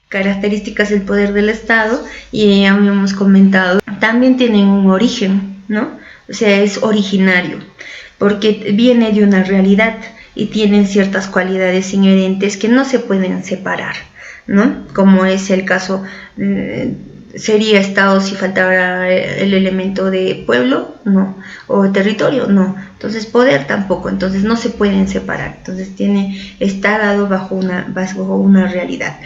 características del poder del Estado, y ya habíamos comentado, también tienen un origen, ¿no? O sea, es originario, porque viene de una realidad y tienen ciertas cualidades inherentes que no se pueden separar, ¿no? Como es el caso, ¿sería Estado si faltara el elemento de pueblo? No. ¿O territorio? No. Entonces poder tampoco, entonces no se pueden separar, entonces está dado bajo una realidad.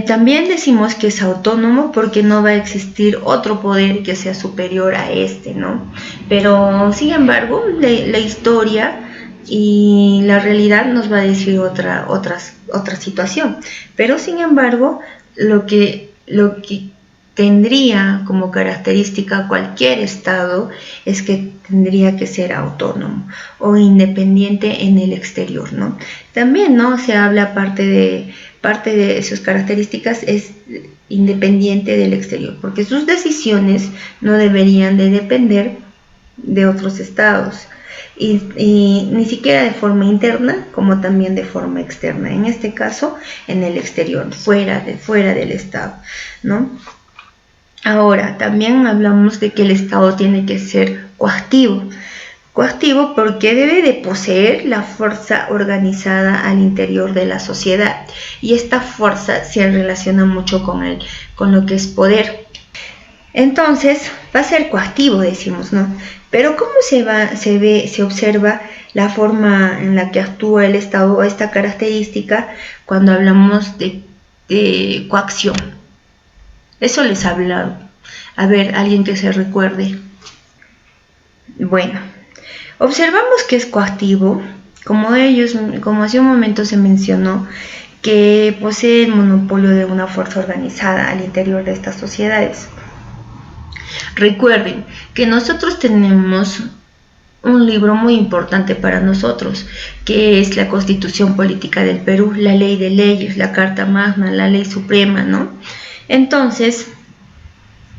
También decimos que es autónomo porque no va a existir otro poder que sea superior a este, ¿no? Pero sin embargo, la historia y la realidad nos va a decir otra situación. Pero sin embargo, lo que tendría como característica cualquier Estado es que tendría que ser autónomo o independiente en el exterior, ¿no? También, ¿no? Se habla parte de sus características es independiente del exterior, porque sus decisiones no deberían de depender de otros estados y ni siquiera de forma interna como también de forma externa, en este caso en el exterior, fuera del estado, ¿no? Ahora, también hablamos de que el Estado tiene que ser coactivo. Coactivo porque debe de poseer la fuerza organizada al interior de la sociedad. Y esta fuerza se relaciona mucho con lo que es poder. Entonces, va a ser coactivo, decimos, ¿no? Pero ¿cómo se observa la forma en la que actúa el Estado o esta característica cuando hablamos de coacción? Eso les he hablado. A ver, alguien que se recuerde. Bueno, observamos que es coactivo, como hace un momento se mencionó, que posee el monopolio de una fuerza organizada al interior de estas sociedades. Recuerden que nosotros tenemos un libro muy importante para nosotros, que es la Constitución Política del Perú, la Ley de Leyes, la Carta Magna, la Ley Suprema, ¿no? Entonces,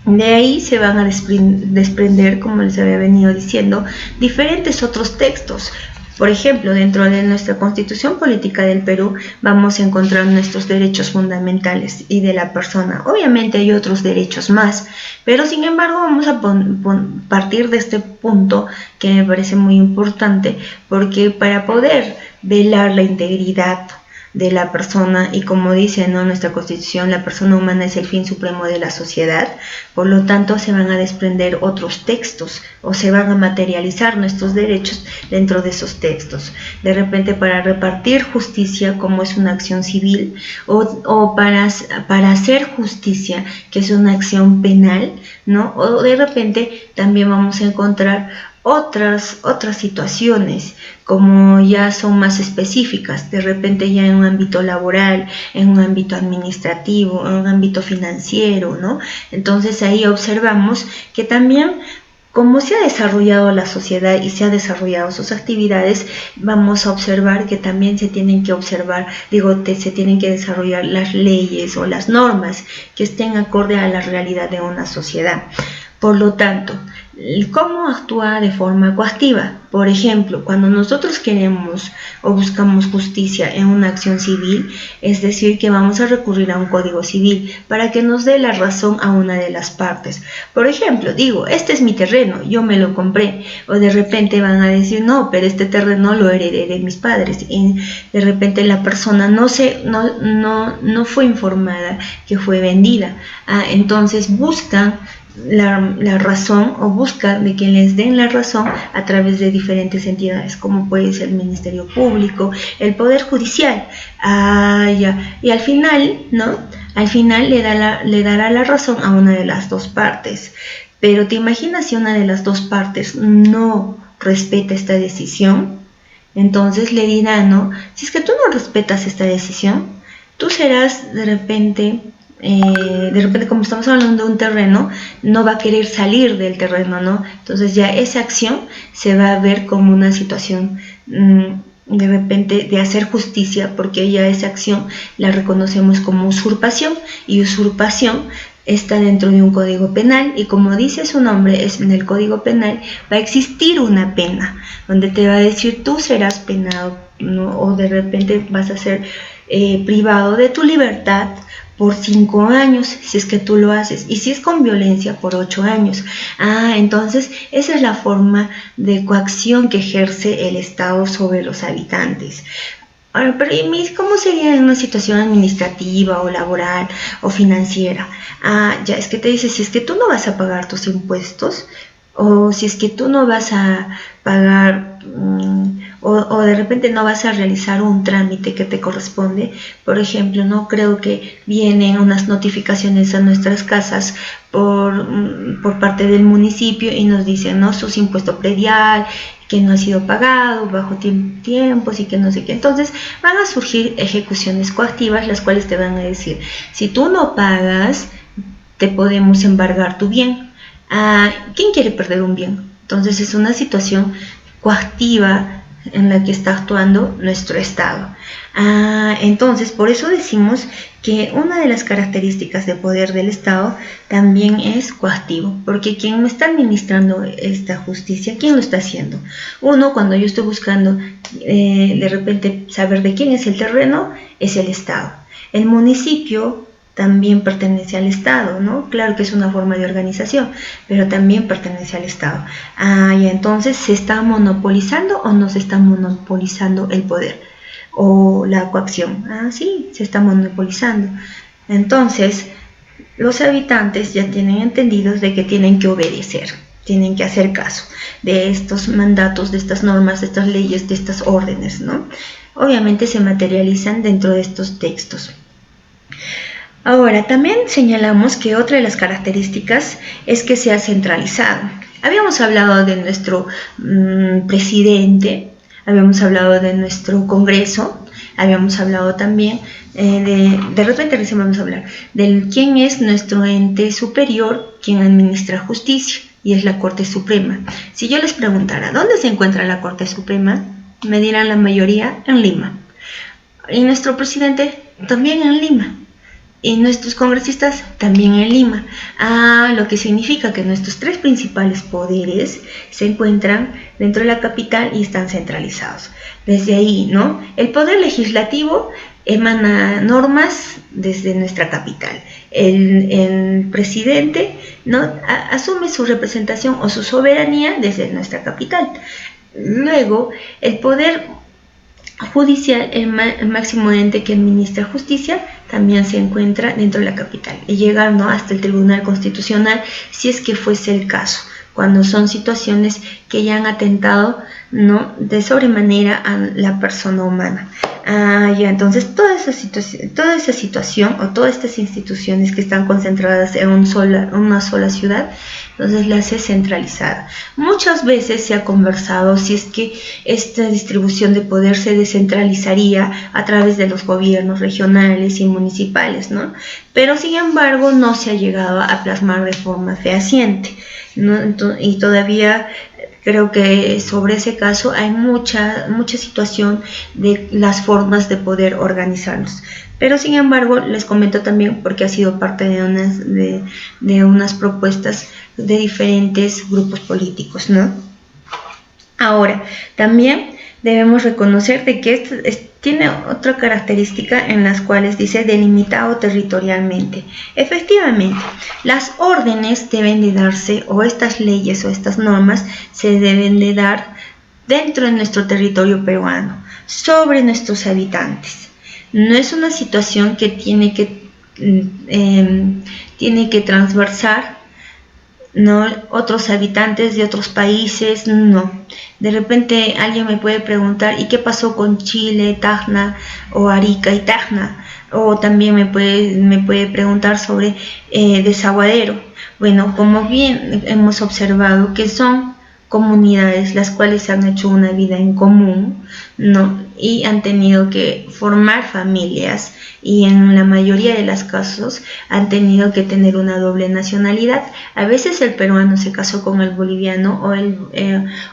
de ahí se van a desprender, como les había venido diciendo, diferentes otros textos. Por ejemplo, dentro de nuestra Constitución Política del Perú vamos a encontrar nuestros derechos fundamentales y de la persona. Obviamente hay otros derechos más, pero sin embargo vamos a partir de este punto que me parece muy importante, porque para poder velar la integridad de la persona, y como dice, ¿no?, nuestra Constitución, la persona humana es el fin supremo de la sociedad, por lo tanto se van a desprender otros textos o se van a materializar nuestros derechos dentro de esos textos. De repente para repartir justicia, como es una acción civil, o para hacer justicia, que es una acción penal, ¿no? O de repente también vamos a encontrar otras situaciones, como ya son más específicas, de repente ya en un ámbito laboral, en un ámbito administrativo, en un ámbito financiero, ¿no? Entonces ahí observamos que también, como se ha desarrollado la sociedad y se ha desarrollado sus actividades, vamos a observar que también se tienen que desarrollar las leyes o las normas que estén acorde a la realidad de una sociedad. Por lo tanto, ¿cómo actúa de forma coactiva? Por ejemplo, cuando nosotros queremos o buscamos justicia en una acción civil, es decir, que vamos a recurrir a un código civil para que nos dé la razón a una de las partes. Por ejemplo, digo, este es mi terreno, yo me lo compré, o de repente van a decir, no, pero este terreno lo heredé de mis padres, y de repente la persona no fue informada que fue vendida. Entonces buscan la razón o busca de que les den la razón a través de diferentes entidades, como puede ser el Ministerio Público, el Poder Judicial, y al final, ¿no? Al final le dará la razón a una de las dos partes. Pero ¿te imaginas si una de las dos partes no respeta esta decisión? Entonces le dirá, ¿no? Si es que tú no respetas esta decisión, tú serás de repente, como estamos hablando de un terreno, no va a querer salir del terreno, ¿no? Entonces ya esa acción se va a ver como una situación de repente de hacer justicia, porque ya esa acción la reconocemos como usurpación, y usurpación está dentro de un código penal, y como dice su nombre, en el código penal va a existir una pena donde te va a decir tú serás penado, ¿no? O de repente vas a ser privado de tu libertad por 5 años, si es que tú lo haces, y si es con violencia, por 8 años. Entonces esa es la forma de coacción que ejerce el Estado sobre los habitantes. Ahora, pero ¿cómo sería en una situación administrativa o laboral o financiera? Ya es que te dice, si es que tú no vas a pagar tus impuestos, o si es que tú no vas a pagar, o de repente no vas a realizar un trámite que te corresponde. Por ejemplo, no creo que vienen unas notificaciones a nuestras casas por parte del municipio y nos dicen, ¿no?, sus impuesto predial, que no ha sido pagado bajo tiempos y que no sé qué. Entonces van a surgir ejecuciones coactivas, las cuales te van a decir, si tú no pagas, te podemos embargar tu bien. ¿Quién quiere perder un bien? Entonces es una situación coactiva en la que está actuando nuestro Estado. Entonces, por eso decimos que una de las características de poder del Estado también es coactivo, porque quien me está administrando esta justicia, ¿quién lo está haciendo? Uno, cuando yo estoy buscando de repente saber de quién es el terreno, es el Estado. El municipio también pertenece al Estado, ¿no? Claro que es una forma de organización, pero también pertenece al Estado. Y entonces, ¿se está monopolizando o no se está monopolizando el poder o la coacción? Sí, se está monopolizando. Entonces, los habitantes ya tienen entendidos de que tienen que obedecer, tienen que hacer caso de estos mandatos, de estas normas, de estas leyes, de estas órdenes, ¿no? Obviamente se materializan dentro de estos textos. Ahora, también señalamos que otra de las características es que sea centralizado. Habíamos hablado de nuestro presidente, habíamos hablado de nuestro Congreso, habíamos hablado también de repente recién vamos a hablar de quién es nuestro ente superior, quien administra justicia, y es la Corte Suprema. Si yo les preguntara, ¿dónde se encuentra la Corte Suprema?, me dirán la mayoría en Lima. Y nuestro presidente también en Lima. Y nuestros congresistas también en Lima. Lo que significa que nuestros tres principales poderes se encuentran dentro de la capital y están centralizados. Desde ahí, ¿no? El poder legislativo emana normas desde nuestra capital. El presidente, ¿no?, asume su representación o su soberanía desde nuestra capital. Luego, el poder judicial, el máximo ente que administra justicia, también se encuentra dentro de la capital y llega, ¿no?, hasta el Tribunal Constitucional, si es que fuese el caso, cuando son situaciones que ya han atentado, ¿no?, de sobremanera a la persona humana. Entonces toda esa situación o todas estas instituciones que están concentradas en una sola ciudad, entonces la hace centralizada. Muchas veces se ha conversado si es que esta distribución de poder se descentralizaría a través de los gobiernos regionales y municipales, ¿no? Pero sin embargo no se ha llegado a plasmar de forma fehaciente, ¿no? Y todavía creo que sobre ese caso hay mucha situación de las formas de poder organizarnos. Pero sin embargo, les comento también porque ha sido parte de unas propuestas de diferentes grupos políticos, ¿no? Ahora, también debemos reconocer de que tiene otra característica en las cuales dice delimitado territorialmente. Efectivamente, las órdenes deben de darse, o estas leyes o estas normas se deben de dar dentro de nuestro territorio peruano, sobre nuestros habitantes. No es una situación que tiene que transversar, no otros habitantes de otros países, no. De repente alguien me puede preguntar, ¿y qué pasó con Chile, Tacna, o Arica y Tacna? O también me puede preguntar sobre Desaguadero. Bueno, como bien hemos observado que son comunidades las cuales han hecho una vida en común, ¿no?, y han tenido que formar familias, y en la mayoría de los casos han tenido que tener una doble nacionalidad. A veces el peruano se casó con el boliviano,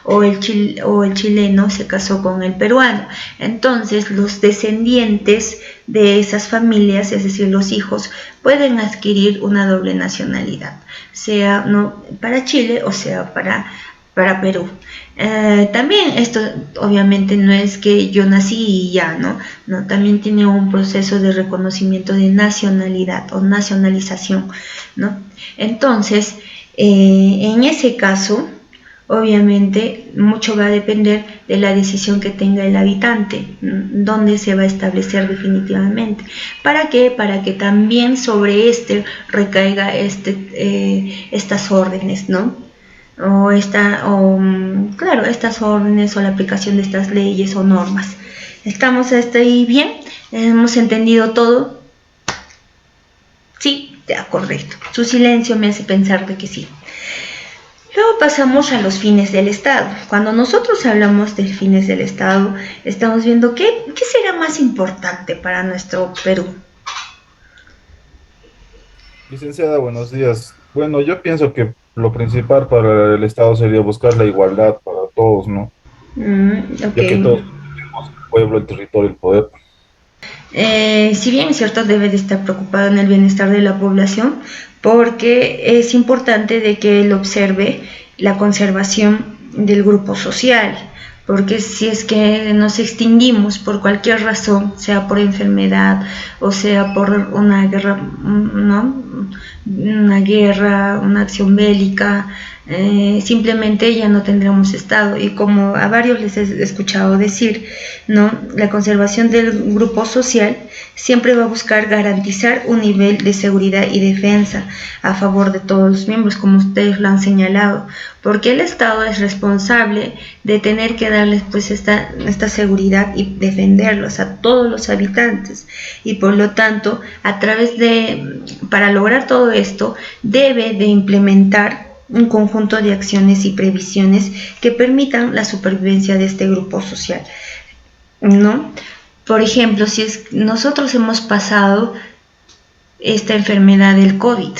o el chileno se casó con el peruano. Entonces los descendientes de esas familias, es decir, los hijos, pueden adquirir una doble nacionalidad, sea, ¿no?, para Chile o sea para Perú. También esto obviamente no es que yo nací y ya, ¿no? No, también tiene un proceso de reconocimiento de nacionalidad o nacionalización, ¿no? Entonces, en ese caso, obviamente mucho va a depender de la decisión que tenga el habitante, dónde se va a establecer definitivamente. ¿Para qué? Para que también sobre este recaiga estas órdenes, ¿no? Claro, estas órdenes o la aplicación de estas leyes o normas. ¿Estamos hasta ahí bien? ¿Hemos entendido todo? Sí, ya, correcto. Su silencio me hace pensar de que sí. Luego pasamos a los fines del Estado. Cuando nosotros hablamos de fines del Estado, estamos viendo qué será más importante para nuestro Perú. Licenciada, buenos días. Bueno, yo pienso que lo principal para el Estado sería buscar la igualdad para todos, ¿no? Ok. Ya que todos tenemos el pueblo, el territorio, el poder. Si bien es cierto, debe de estar preocupado en el bienestar de la población, porque es importante de que él observe la conservación del grupo social, porque si es que nos extinguimos por cualquier razón, sea por enfermedad o sea por una guerra, ¿no? Una acción bélica, simplemente ya no tendremos Estado. Y como a varios les he escuchado decir, ¿no? La conservación del grupo social siempre va a buscar garantizar un nivel de seguridad y defensa a favor de todos los miembros, como ustedes lo han señalado, porque el Estado es responsable de tener que darles pues esta seguridad y defenderlos a todos los habitantes, y por lo tanto para lograr todo esto debe de implementar un conjunto de acciones y previsiones que permitan la supervivencia de este grupo social, ¿no? Por ejemplo, si nosotros hemos pasado esta enfermedad del COVID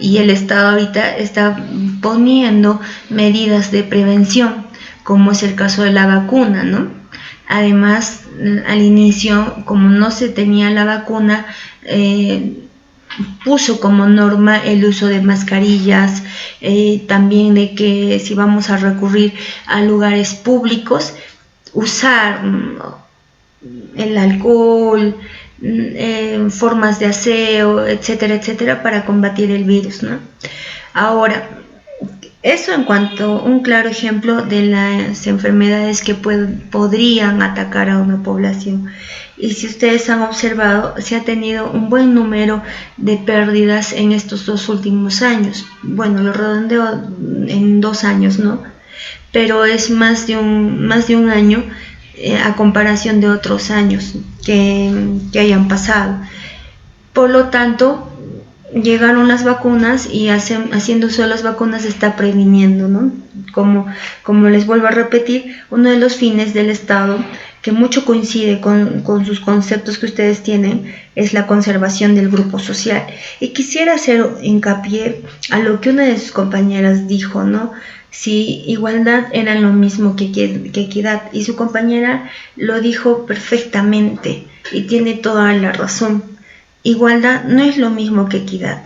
y el Estado ahorita está poniendo medidas de prevención, como es el caso de la vacuna, ¿no? Además, al inicio, como no se tenía la vacuna, puso como norma el uso de mascarillas, también de que si vamos a recurrir a lugares públicos, usar el alcohol, formas de aseo, etcétera, etcétera, para combatir el virus, ¿no? Ahora, eso en cuanto a un claro ejemplo de las enfermedades que podrían atacar a una población. Y si ustedes han observado, se ha tenido un buen número de pérdidas en estos 2 últimos años. Bueno, lo redondeo en 2 años, ¿no? Pero es más de un año a comparación de otros años que hayan pasado. Por lo tanto, llegaron las vacunas y haciendo uso de las vacunas se está previniendo, ¿no? Como les vuelvo a repetir, uno de los fines del Estado, que mucho coincide con sus conceptos que ustedes tienen, es la conservación del grupo social. Y quisiera hacer hincapié a lo que una de sus compañeras dijo, ¿no? Si igualdad era lo mismo que equidad, y su compañera lo dijo perfectamente y tiene toda la razón. Igualdad no es lo mismo que equidad.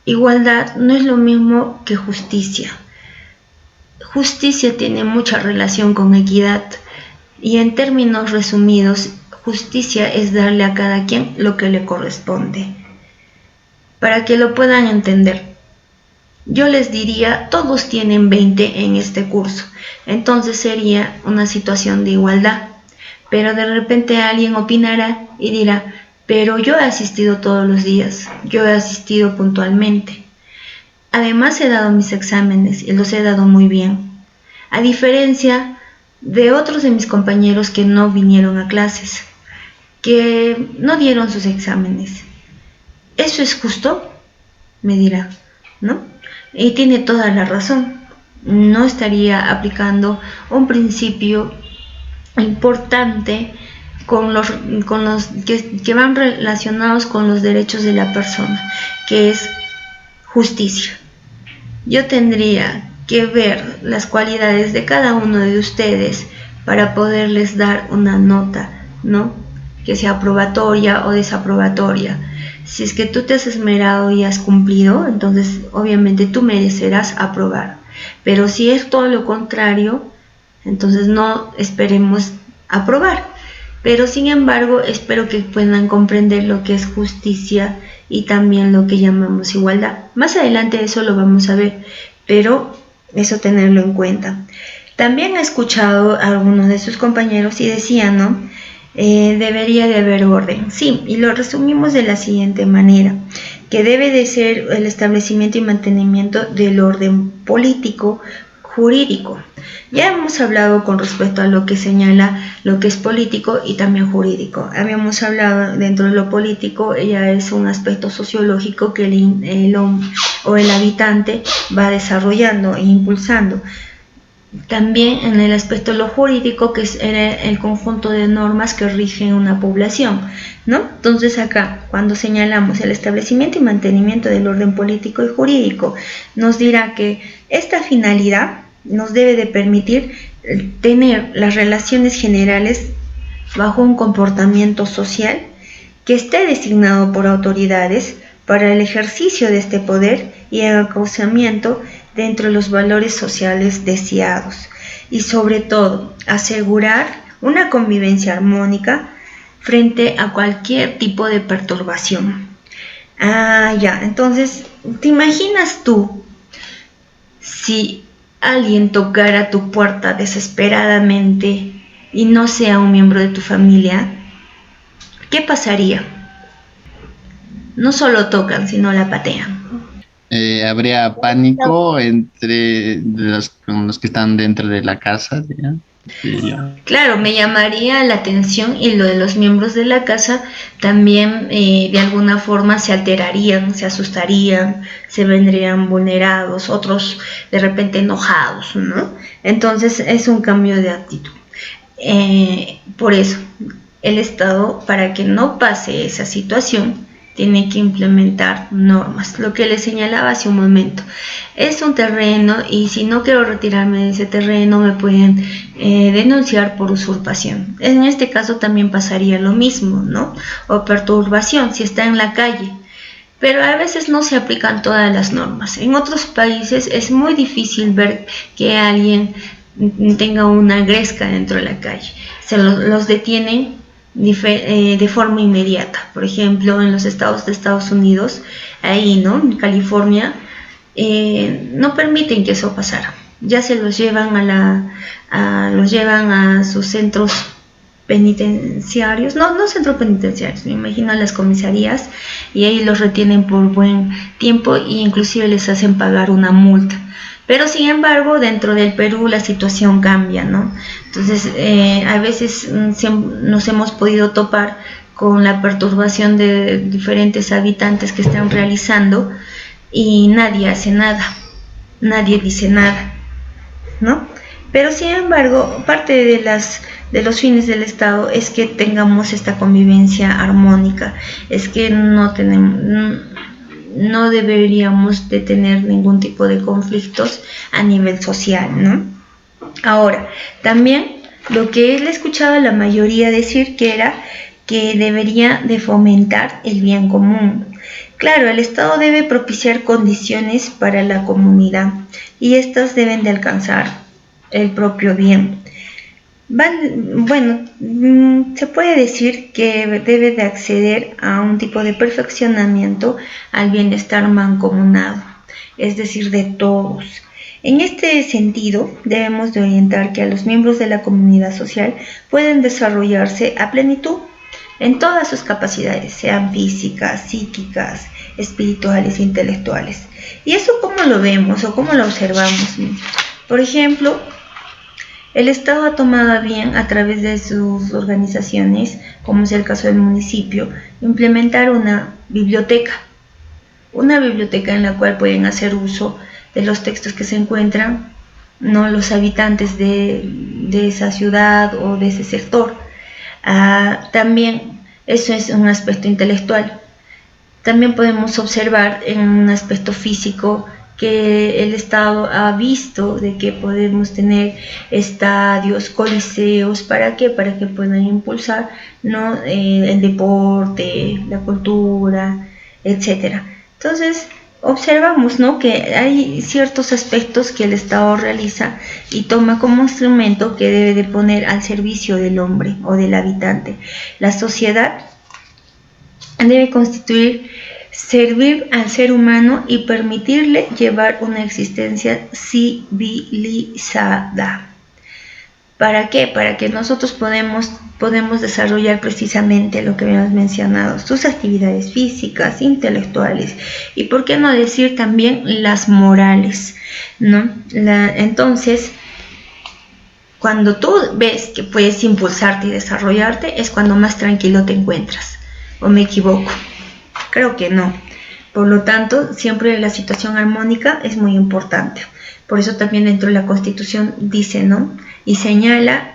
Igualdad no es lo mismo que justicia. Justicia tiene mucha relación con equidad, y en términos resumidos, justicia es darle a cada quien lo que le corresponde. Para que lo puedan entender, yo les diría, todos tienen 20 en este curso, entonces sería una situación de igualdad. Pero de repente alguien opinará y dirá, pero yo he asistido todos los días, yo he asistido puntualmente. Además he dado mis exámenes y los he dado muy bien, a diferencia de otros de mis compañeros que no vinieron a clases, que no dieron sus exámenes. ¿Eso es justo?, me dirá, ¿no? Y tiene toda la razón. No estaría aplicando un principio importante con los que van relacionados con los derechos de la persona, que es justicia. Yo tendría que ver las cualidades de cada uno de ustedes para poderles dar una nota, ¿no? Que sea aprobatoria o desaprobatoria. Si es que tú te has esmerado y has cumplido, entonces obviamente tú merecerás aprobar. Pero si es todo lo contrario, Entonces no esperemos aprobar, pero sin embargo espero que puedan comprender lo que es justicia y también lo que llamamos igualdad. Más adelante eso lo vamos a ver, pero eso tenerlo en cuenta. También he escuchado a algunos de sus compañeros y decían, ¿no? Debería de haber orden. Sí, y lo resumimos de la siguiente manera, que debe de ser el establecimiento y mantenimiento del orden político, jurídico. Ya hemos hablado con respecto a lo que señala lo que es político y también jurídico. Habíamos hablado dentro de lo político, ya es un aspecto sociológico que el hombre o el habitante va desarrollando e impulsando. También en el aspecto de lo jurídico, que es el conjunto de normas que rigen una población, ¿no? Entonces acá, cuando señalamos el establecimiento y mantenimiento del orden político y jurídico, nos dirá que esta finalidad nos debe de permitir tener las relaciones generales bajo un comportamiento social que esté designado por autoridades para el ejercicio de este poder y el encauzamiento dentro de los valores sociales deseados, y sobre todo asegurar una convivencia armónica frente a cualquier tipo de perturbación. Entonces, ¿te imaginas tú si alguien tocara tu puerta desesperadamente y no sea un miembro de tu familia? ¿Qué pasaría? No solo tocan, sino la patean. Habría pánico entre con los que están dentro de la casa, ¿ya? Sí, claro, me llamaría la atención, y lo de los miembros de la casa también de alguna forma se alterarían, se asustarían, se vendrían vulnerados, otros de repente enojados, ¿no? Entonces es un cambio de actitud. Por eso, el Estado, para que no pase esa situación, tiene que implementar normas. Lo que les señalaba hace un momento, es un terreno y si no quiero retirarme de ese terreno me pueden denunciar por usurpación. En este caso también pasaría lo mismo, ¿no? O perturbación si está en la calle. Pero a veces no se aplican todas las normas. En otros países es muy difícil ver que alguien tenga una gresca dentro de la calle. Se los detienen de forma inmediata. Por ejemplo, en los estados de Estados Unidos, ahí, ¿no? En California, no permiten que eso pasara. Ya se los llevan los llevan a sus centros penitenciarios, no centros penitenciarios, me imagino a las comisarías, y ahí los retienen por buen tiempo e inclusive les hacen pagar una multa. Pero sin embargo, dentro del Perú la situación cambia, ¿no? Entonces, a veces nos hemos podido topar con la perturbación de diferentes habitantes que están realizando y nadie hace nada, nadie dice nada, ¿no? Pero sin embargo, parte de los fines del Estado es que tengamos esta convivencia armónica, es que no deberíamos de tener ningún tipo de conflictos a nivel social, ¿no? Ahora, también lo que él escuchaba a la mayoría decir que era que debería de fomentar el bien común. Claro, el Estado debe propiciar condiciones para la comunidad y estas deben de alcanzar el propio bien. Se puede decir que debe de acceder a un tipo de perfeccionamiento al bienestar mancomunado, es decir, de todos. En este sentido, debemos de orientar que a los miembros de la comunidad social pueden desarrollarse a plenitud en todas sus capacidades, sean físicas, psíquicas, espirituales, intelectuales. ¿Y eso cómo lo vemos o cómo lo observamos? Por ejemplo, el Estado ha tomado bien, a través de sus organizaciones, como es el caso del municipio, implementar una biblioteca en la cual pueden hacer uso de los textos que se encuentran, ¿no?, los habitantes de esa ciudad o de ese sector. También eso es un aspecto intelectual. También podemos observar en un aspecto físico que el Estado ha visto de que podemos tener estadios, coliseos. ¿Para qué? Para que puedan impulsar, ¿no?, el deporte, la cultura, etcétera. Entonces, observamos, ¿no?, que hay ciertos aspectos que el Estado realiza y toma como instrumento que debe de poner al servicio del hombre o del habitante. La sociedad debe constituir, servir al ser humano y permitirle llevar una existencia civilizada. ¿Para qué? Para que nosotros podemos desarrollar precisamente lo que habíamos mencionado, sus actividades físicas, intelectuales y, por qué no decir, también las morales, ¿no? Entonces, cuando tú ves que puedes impulsarte y desarrollarte, es cuando más tranquilo te encuentras. ¿O me equivoco? Creo que no. Por lo tanto, siempre la situación armónica es muy importante. Por eso también dentro de la Constitución dice, ¿no?, y señala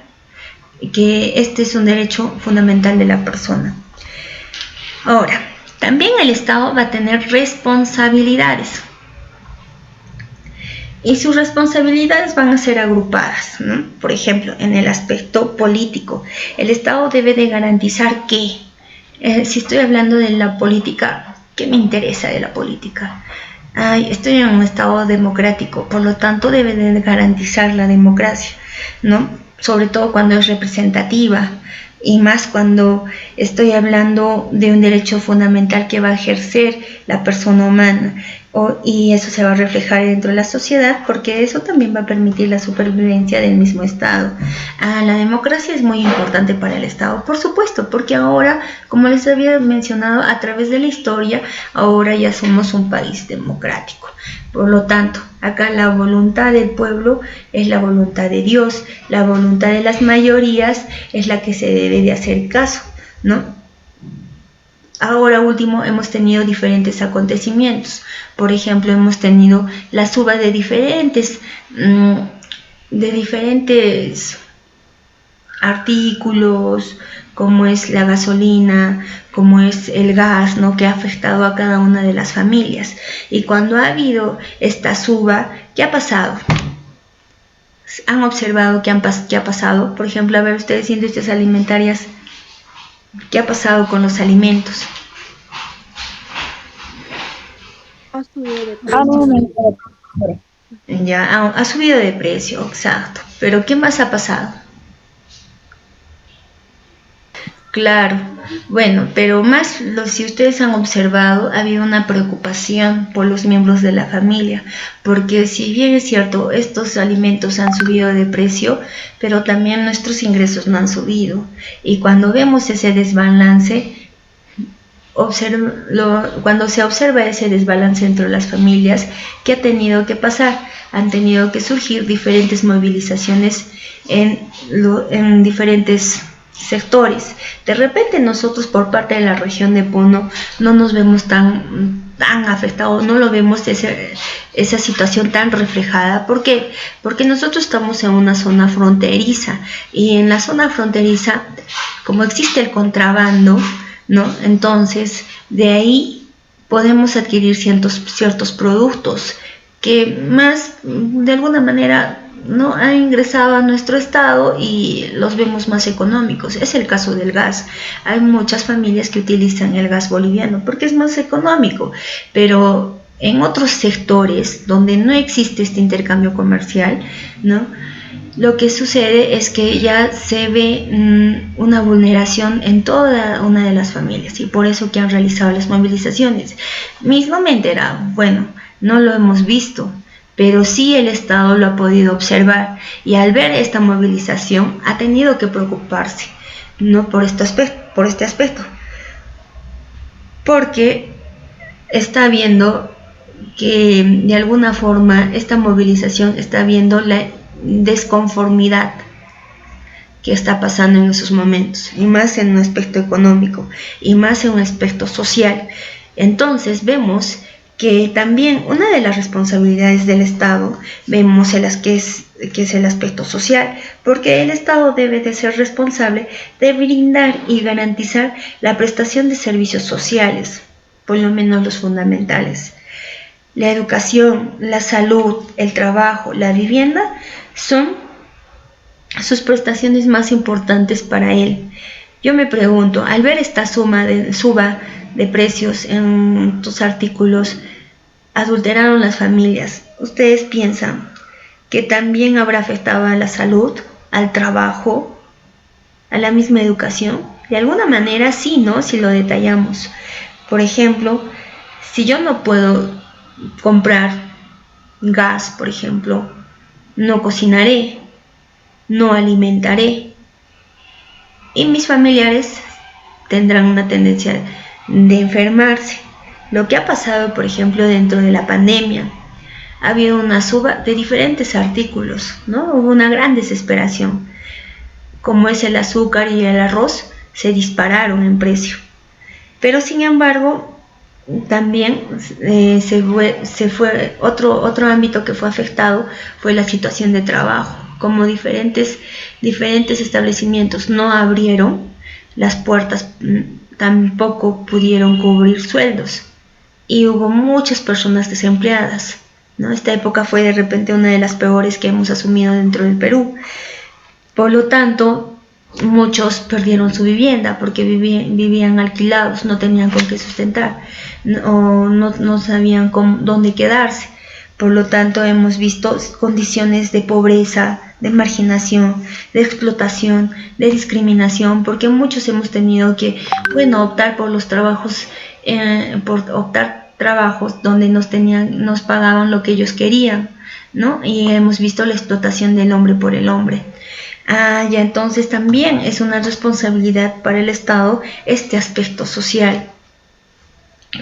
que este es un derecho fundamental de la persona. Ahora, también el Estado va a tener responsabilidades. Y sus responsabilidades van a ser agrupadas, ¿no? Por ejemplo, en el aspecto político, el Estado debe de garantizar que, si estoy hablando de la política, ¿qué me interesa de la política? Estoy en un Estado democrático, por lo tanto debe de garantizar la democracia, ¿no? Sobre todo cuando es representativa, y más cuando estoy hablando de un derecho fundamental que va a ejercer la persona humana, y eso se va a reflejar dentro de la sociedad, porque eso también va a permitir la supervivencia del mismo Estado. La democracia es muy importante para el Estado, por supuesto, porque ahora, como les había mencionado, a través de la historia, ahora ya somos un país democrático. Por lo tanto, acá la voluntad del pueblo es la voluntad de Dios, la voluntad de las mayorías es la que se debe de hacer caso, ¿no? Ahora último hemos tenido diferentes acontecimientos. Por ejemplo, hemos tenido la suba de diferentes artículos, como es la gasolina, como es el gas, ¿no?, que ha afectado a cada una de las familias. Y cuando ha habido esta suba, ¿qué ha pasado? ¿Han observado qué ha pasado? Por ejemplo, a ver ustedes, industrias alimentarias, ¿qué ha pasado con los alimentos? Ha subido de precio. Ya, ha subido de precio, exacto. Pero ¿qué más ha pasado? Claro, bueno, pero más, si ustedes han observado, ha habido una preocupación por los miembros de la familia, porque si bien es cierto, estos alimentos han subido de precio, pero también nuestros ingresos no han subido. Y cuando vemos ese desbalance, cuando se observa ese desbalance entre las familias, ¿qué ha tenido que pasar? Han tenido que surgir diferentes movilizaciones en diferentes sectores. De repente nosotros, por parte de la región de Puno, no nos vemos tan afectados, no lo vemos esa situación tan reflejada. ¿Por qué? Porque nosotros estamos en una zona fronteriza, y en la zona fronteriza, como existe el contrabando, ¿no?, entonces de ahí podemos adquirir ciertos productos que más, de alguna manera, no ha ingresado a nuestro estado y los vemos más económicos. Es el caso del gas. Hay muchas familias que utilizan el gas boliviano porque es más económico, pero en otros sectores donde no existe este intercambio comercial, ¿no?, lo que sucede es que ya se ve una vulneración en toda una de las familias, y por eso que han realizado las movilizaciones. Mismo me he enterado, bueno, no lo hemos visto, pero sí el Estado lo ha podido observar, y al ver esta movilización ha tenido que preocuparse, ¿no?, por este aspecto, porque está viendo que de alguna forma esta movilización está viendo la desconformidad que está pasando en esos momentos, y más en un aspecto económico, y más en un aspecto social. Entonces vemos que también una de las responsabilidades del Estado, vemos que es el aspecto social, porque el Estado debe de ser responsable de brindar y garantizar la prestación de servicios sociales, por lo menos los fundamentales. La educación, la salud, el trabajo, la vivienda son sus prestaciones más importantes para él. Yo me pregunto, al ver esta suba de precios en tus artículos, adulteraron las familias. ¿Ustedes piensan que también habrá afectado a la salud, al trabajo, a la misma educación? De alguna manera sí, ¿no? Si lo detallamos. Por ejemplo, si yo no puedo comprar gas, por ejemplo, no cocinaré, no alimentaré, y mis familiares tendrán una tendencia de enfermarse. Lo que ha pasado, por ejemplo, dentro de la pandemia, ha habido una suba de diferentes artículos, ¿no? Hubo una gran desesperación. Como es el azúcar y el arroz, se dispararon en precio. Pero sin embargo, también se fue otro ámbito que fue afectado fue la situación de trabajo. Como diferentes establecimientos no abrieron las puertas, tampoco pudieron cubrir sueldos y hubo muchas personas desempleadas, ¿no? Esta época fue de repente una de las peores que hemos asumido dentro del Perú. Por lo tanto, muchos perdieron su vivienda porque vivían alquilados, no tenían con qué sustentar o no sabían dónde quedarse. Por lo tanto, hemos visto condiciones de pobreza, de marginación, de explotación, de discriminación, porque muchos hemos tenido que, optar por los trabajos, trabajos donde nos pagaban lo que ellos querían, ¿no? Y hemos visto la explotación del hombre por el hombre. Ya entonces también es una responsabilidad para el Estado este aspecto social,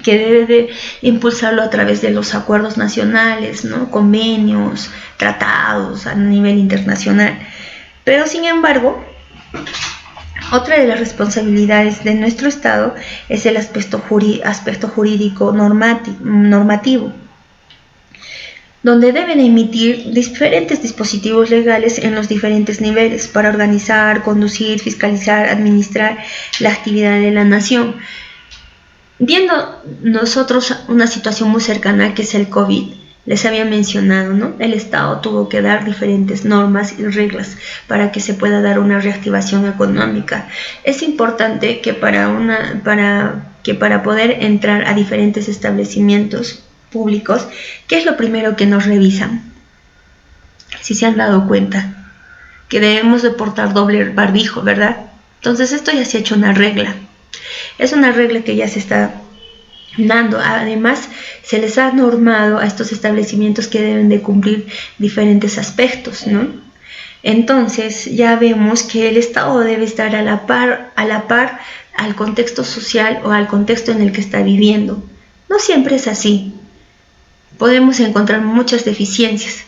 que debe de impulsarlo a través de los acuerdos nacionales, ¿no? Convenios, tratados a nivel internacional. Pero sin embargo, otra de las responsabilidades de nuestro Estado es el aspecto jurídico normativo, donde deben emitir diferentes dispositivos legales en los diferentes niveles para organizar, conducir, fiscalizar, administrar la actividad de la nación. Viendo nosotros una situación muy cercana que es el COVID, les había mencionado, ¿no? El Estado tuvo que dar diferentes normas y reglas para que se pueda dar una reactivación económica. Es importante que para poder entrar a diferentes establecimientos públicos, ¿qué es lo primero que nos revisan? Si se han dado cuenta que debemos de portar doble barbijo, ¿verdad? Entonces esto ya se ha hecho una regla. Es una regla que ya se está dando. Además, se les ha normado a estos establecimientos que deben de cumplir diferentes aspectos, ¿no? Entonces, ya vemos que el Estado debe estar a la par al contexto social o al contexto en el que está viviendo. No siempre es así. Podemos encontrar muchas deficiencias,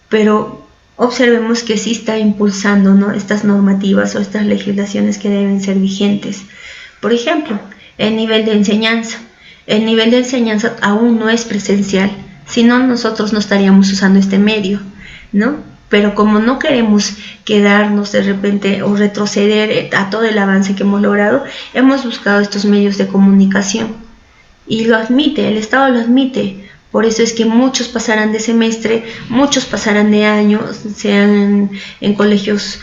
pero observemos que sí está impulsando, ¿no?, estas normativas o estas legislaciones que deben ser vigentes. Por ejemplo, el nivel de enseñanza. El nivel de enseñanza aún no es presencial, si no nosotros no estaríamos usando este medio, ¿no? Pero como no queremos quedarnos de repente o retroceder a todo el avance que hemos logrado, hemos buscado estos medios de comunicación. Y lo admite, el Estado lo admite. Por eso es que muchos pasarán de semestre, muchos pasarán de año, sean en colegios,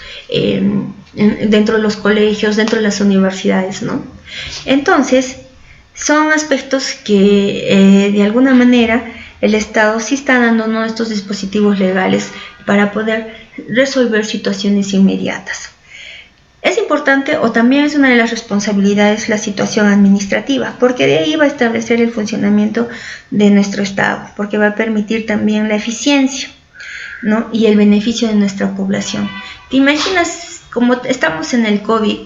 dentro de los colegios, dentro de las universidades, ¿no? Entonces, son aspectos que de alguna manera el Estado sí está dando, ¿no?, estos dispositivos legales para poder resolver situaciones inmediatas. Es importante, o también es una de las responsabilidades, la situación administrativa, porque de ahí va a establecer el funcionamiento de nuestro Estado, porque va a permitir también la eficiencia, ¿no?, y el beneficio de nuestra población. ¿Te imaginas, como estamos en el COVID,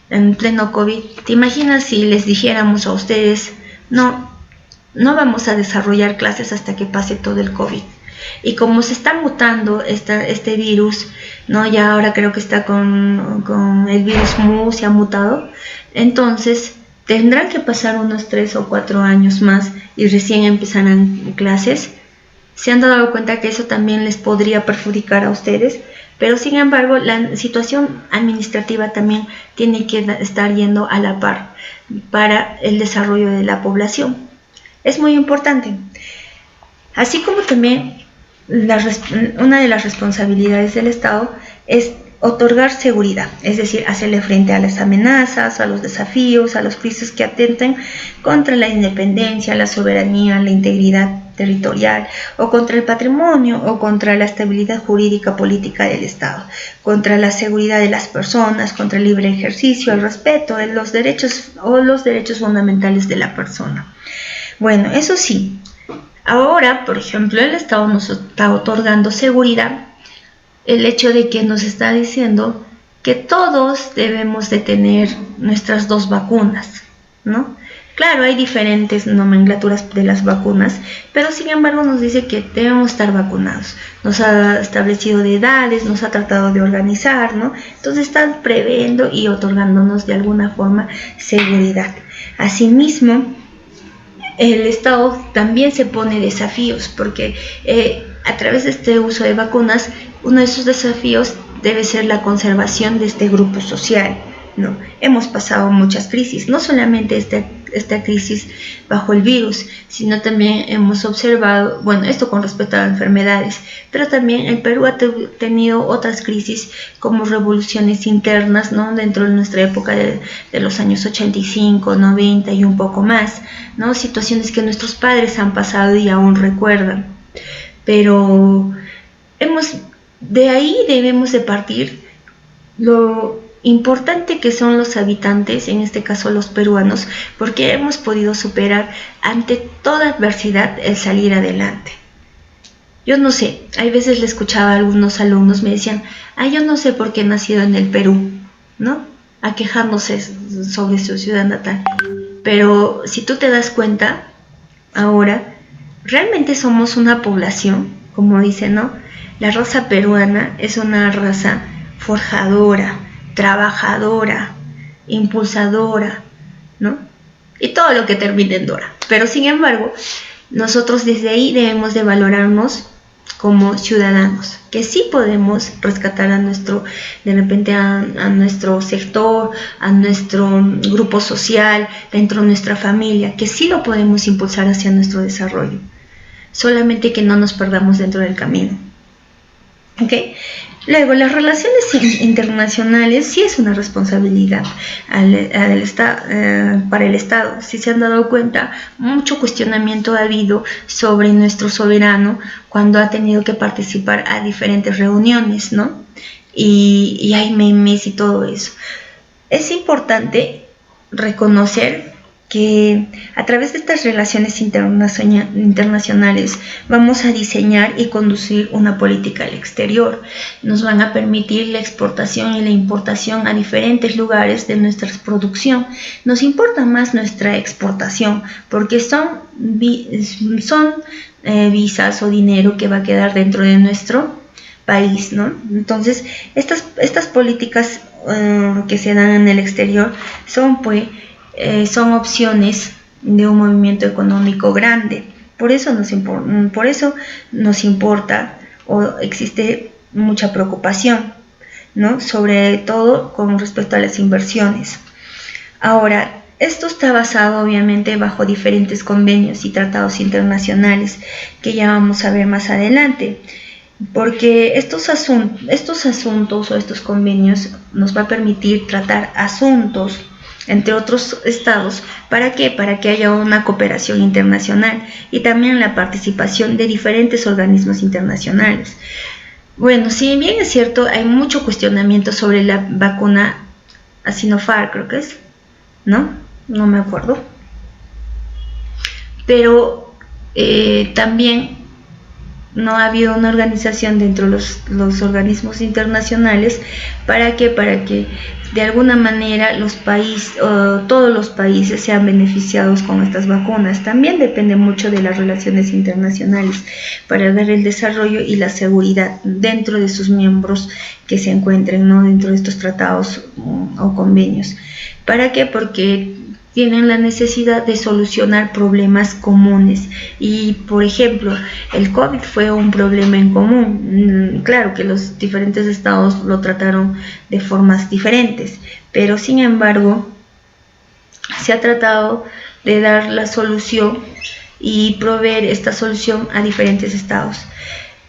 en pleno COVID, te imaginas si les dijéramos a ustedes, no vamos a desarrollar clases hasta que pase todo el COVID? Y como se está mutando este virus, ¿no?, ya ahora creo que está con el virus MU, se ha mutado, entonces tendrán que pasar unos 3 o 4 años más y recién empezarán clases. ¿Se han dado cuenta que eso también les podría perjudicar a ustedes? Pero sin embargo, la situación administrativa también tiene que estar yendo a la par para el desarrollo de la población. Es muy importante. Así como también una de las responsabilidades del Estado es otorgar seguridad, es decir, hacerle frente a las amenazas, a los desafíos, a los crisis que atenten contra la independencia, la soberanía, la integridad territorial, o contra el patrimonio, o contra la estabilidad jurídica política del Estado, contra la seguridad de las personas, contra el libre ejercicio, el respeto de los derechos o los derechos fundamentales de la persona. Bueno, eso sí, ahora, por ejemplo, el Estado nos está otorgando seguridad, el hecho de que nos está diciendo que todos debemos de tener nuestras 2 vacunas, ¿no? Claro, hay diferentes nomenclaturas de las vacunas, pero sin embargo nos dice que debemos estar vacunados. Nos ha establecido de edades, nos ha tratado de organizar, ¿no? Entonces están previendo y otorgándonos de alguna forma seguridad. Asimismo, el Estado también se pone desafíos, porque a través de este uso de vacunas, uno de esos desafíos debe ser la conservación de este grupo social, ¿no? Hemos pasado muchas crisis, no solamente esta crisis bajo el virus, sino también hemos observado, bueno, esto con respecto a enfermedades, pero también el Perú ha tenido otras crisis como revoluciones internas, ¿no? Dentro de nuestra época de los años 85, 90 y un poco más, ¿no? Situaciones que nuestros padres han pasado y aún recuerdan, pero de ahí debemos de partir lo importante que son los habitantes, en este caso los peruanos, porque hemos podido superar ante toda adversidad el salir adelante. Yo no sé, hay veces le escuchaba a algunos alumnos, me decían, yo no sé por qué he nacido en el Perú, ¿no? A quejándose sobre su ciudad natal. Pero si tú te das cuenta, ahora, realmente somos una población, como dicen, ¿no? La raza peruana es una raza forjadora, trabajadora, impulsadora, ¿no? Y todo lo que termine en Dora. Pero sin embargo, nosotros desde ahí debemos de valorarnos como ciudadanos, que sí podemos rescatar a nuestro sector, a nuestro grupo social, dentro de nuestra familia, que sí lo podemos impulsar hacia nuestro desarrollo, solamente que no nos perdamos dentro del camino. ¿Okay? Luego, las relaciones internacionales sí es una responsabilidad para el Estado. Si se han dado cuenta, mucho cuestionamiento ha habido sobre nuestro soberano cuando ha tenido que participar a diferentes reuniones, ¿no? Y hay memes y todo eso. Es importante reconocer que a través de estas relaciones internacionales vamos a diseñar y conducir una política al exterior. Nos van a permitir la exportación y la importación a diferentes lugares de nuestra producción. Nos importa más nuestra exportación porque son visas o dinero que va a quedar dentro de nuestro país, ¿no? Entonces, estas políticas que se dan en el exterior son opciones de un movimiento económico grande. Por eso nos importa o existe mucha preocupación, ¿no? Sobre todo con respecto a las inversiones. Ahora, esto está basado obviamente bajo diferentes convenios y tratados internacionales que ya vamos a ver más adelante, porque estos asuntos o estos convenios nos va a permitir tratar asuntos entre otros estados. ¿Para qué? Para que haya una cooperación internacional y también la participación de diferentes organismos internacionales. Bueno, si bien es cierto, hay mucho cuestionamiento sobre la vacuna Sinopharm, creo que es, ¿no? No me acuerdo. Pero también no ha habido una organización dentro de los organismos internacionales. ¿Para qué? Para que de alguna manera todos los países sean beneficiados con estas vacunas. También depende mucho de las relaciones internacionales para ver el desarrollo y la seguridad dentro de sus miembros que se encuentren, ¿no? Dentro de estos tratados o convenios. ¿Para qué? Porque tienen la necesidad de solucionar problemas comunes y, por ejemplo, el COVID fue un problema en común. Claro que los diferentes estados lo trataron de formas diferentes, pero sin embargo se ha tratado de dar la solución y proveer esta solución a diferentes estados,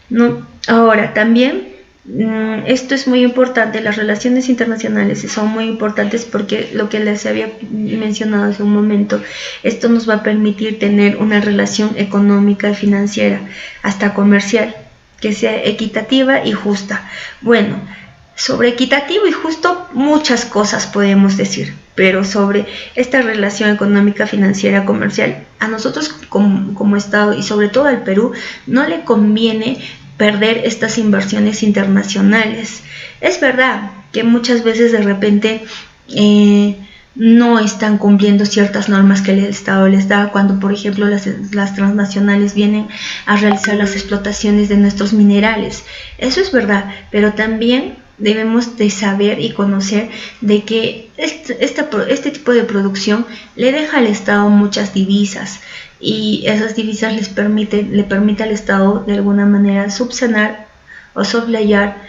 ¿no? Ahora también Esto es muy importante, las relaciones internacionales son muy importantes porque lo que les había mencionado hace un momento, esto nos va a permitir tener una relación económica y financiera, hasta comercial, que sea equitativa y justa. Bueno, sobre equitativo y justo muchas cosas podemos decir, pero sobre esta relación económica, financiera, comercial, a nosotros como Estado y sobre todo al Perú no le conviene perder estas inversiones internacionales. Es verdad que muchas veces de repente no están cumpliendo ciertas normas que el Estado les da cuando, por ejemplo, las transnacionales vienen a realizar las explotaciones de nuestros minerales. Eso es verdad, pero también debemos de saber y conocer de que este tipo de producción le deja al Estado muchas divisas y esas divisas le permite al Estado de alguna manera subsanar o soslayar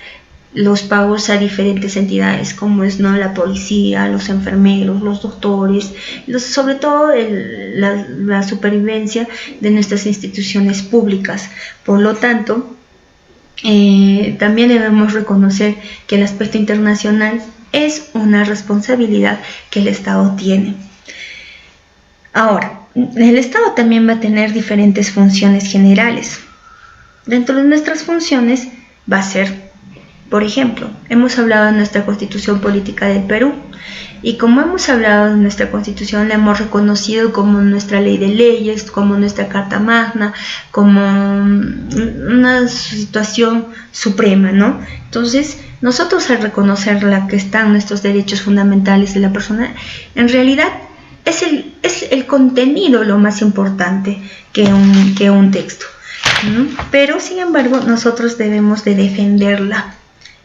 los pagos a diferentes entidades como es la policía, los enfermeros, los doctores, sobre todo la supervivencia de nuestras instituciones públicas. Por lo tanto, también debemos reconocer que el aspecto internacional es una responsabilidad que el Estado tiene. Ahora, el Estado también va a tener diferentes funciones generales. Dentro de nuestras funciones va a ser, por ejemplo, hemos hablado de nuestra Constitución Política del Perú y como hemos hablado de nuestra Constitución, la hemos reconocido como nuestra ley de leyes, como nuestra Carta Magna, como una situación suprema, ¿no? Entonces, nosotros al reconocerla que están nuestros derechos fundamentales de la persona, en realidad es el contenido lo más importante que un texto, ¿no? Pero, sin embargo, nosotros debemos de defenderla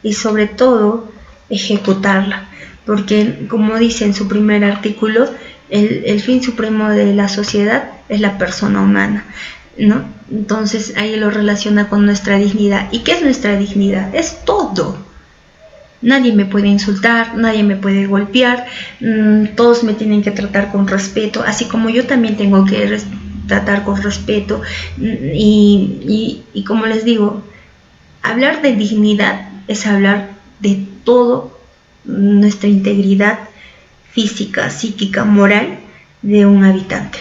y sobre todo ejecutarla, porque como dice en su primer artículo, el fin supremo de la sociedad es la persona humana, ¿no? Entonces ahí lo relaciona con nuestra dignidad. ¿Y qué es nuestra dignidad? Es todo. Nadie me puede insultar, nadie me puede golpear, todos me tienen que tratar con respeto, así como yo también tengo que tratar con respeto. Y como les digo, hablar de dignidad es hablar de todo nuestra integridad física, psíquica, moral de un habitante.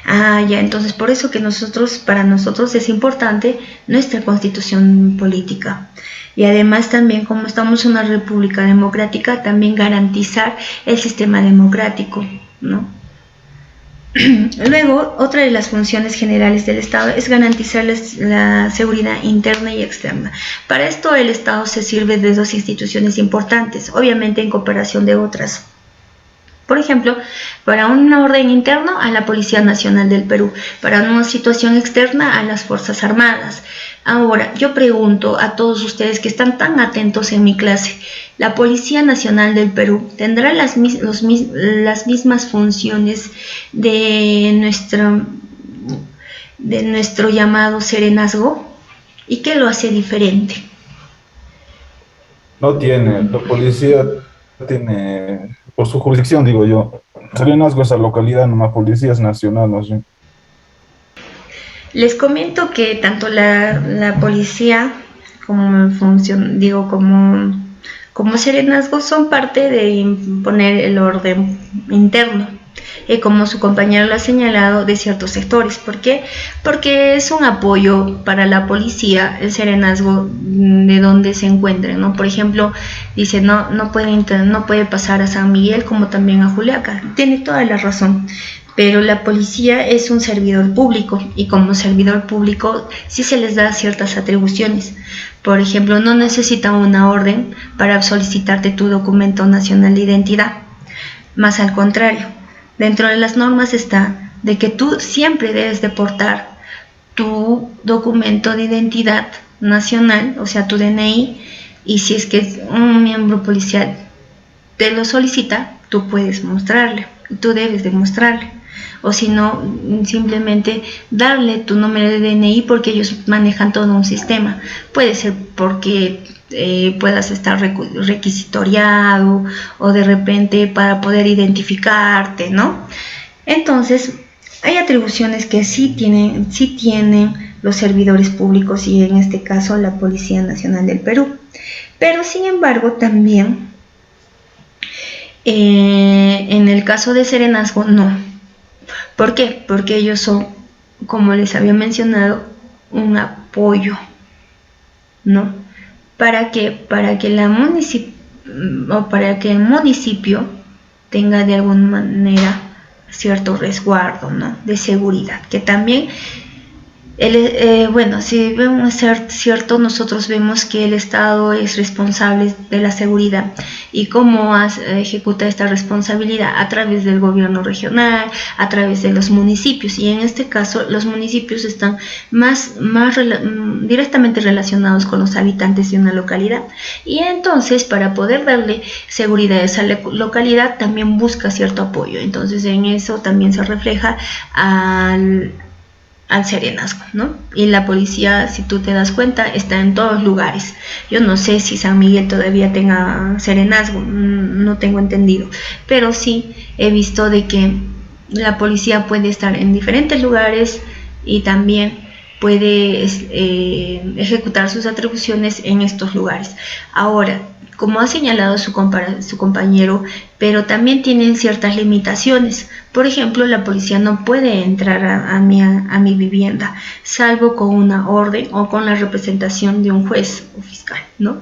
Entonces por eso que para nosotros es importante nuestra constitución política. Y además también, como estamos en una república democrática, también garantizar el sistema democrático, ¿no? Luego, otra de las funciones generales del Estado es garantizar la seguridad interna y externa. Para esto el Estado se sirve de dos instituciones importantes, obviamente en cooperación de otras. Por ejemplo, para un orden interno a la Policía Nacional del Perú, para una situación externa a las Fuerzas Armadas. Ahora, yo pregunto a todos ustedes que están tan atentos en mi clase, ¿la Policía Nacional del Perú tendrá las mismas funciones de nuestro llamado serenazgo? ¿Y qué lo hace diferente? No tiene, la policía tiene, por su jurisdicción, digo yo, Serenazgo, esa localidad, nomás policía es nacional, no sé. Les comento que tanto la policía como como serenazgo son parte de imponer el orden interno, como su compañero lo ha señalado, de ciertos sectores. ¿Por qué? Porque es un apoyo para la policía, el serenazgo de donde se encuentren, ¿no? Por ejemplo, dice no puede pasar a San Miguel como también a Juliaca. Tiene toda la razón. Pero la policía es un servidor público y como servidor público sí se les da ciertas atribuciones. Por ejemplo, no necesitan una orden para solicitarte tu documento nacional de identidad. Más al contrario, dentro de las normas está de que tú siempre debes de portar tu documento de identidad nacional, o sea, tu DNI, y si es que un miembro policial te lo solicita, tú puedes mostrarle, tú debes de mostrarle. O si no, simplemente darle tu número de DNI porque ellos manejan todo un sistema. Puede ser porque puedas estar requisitoriado o de repente para poder identificarte, ¿no? Entonces, hay atribuciones que sí tienen los servidores públicos y en este caso la Policía Nacional del Perú. Pero sin embargo también en el caso de Serenazgo no. ¿Por qué? Porque ellos son, como les había mencionado, un apoyo, ¿no? ¿Para qué? Para que para que el municipio tenga de alguna manera cierto resguardo, ¿no? De seguridad, que también bueno, si vemos ser cierto, nosotros vemos que el Estado es responsable de la seguridad y cómo ejecuta esta responsabilidad a través del gobierno regional, a través de los municipios, y en este caso los municipios están directamente relacionados con los habitantes de una localidad, y entonces para poder darle seguridad a esa localidad también busca cierto apoyo. Entonces en eso también se refleja al Serenazgo, ¿no? Y la policía, si tú te das cuenta, está en todos lugares. Yo no sé si San Miguel todavía tenga Serenazgo, no tengo entendido, pero sí he visto de que la policía puede estar en diferentes lugares y también puede ejecutar sus atribuciones en estos lugares. Ahora, como ha señalado su compañero, pero también tienen ciertas limitaciones. Por ejemplo, la policía no puede entrar a mi vivienda, salvo con una orden o con la representación de un juez o fiscal, ¿no?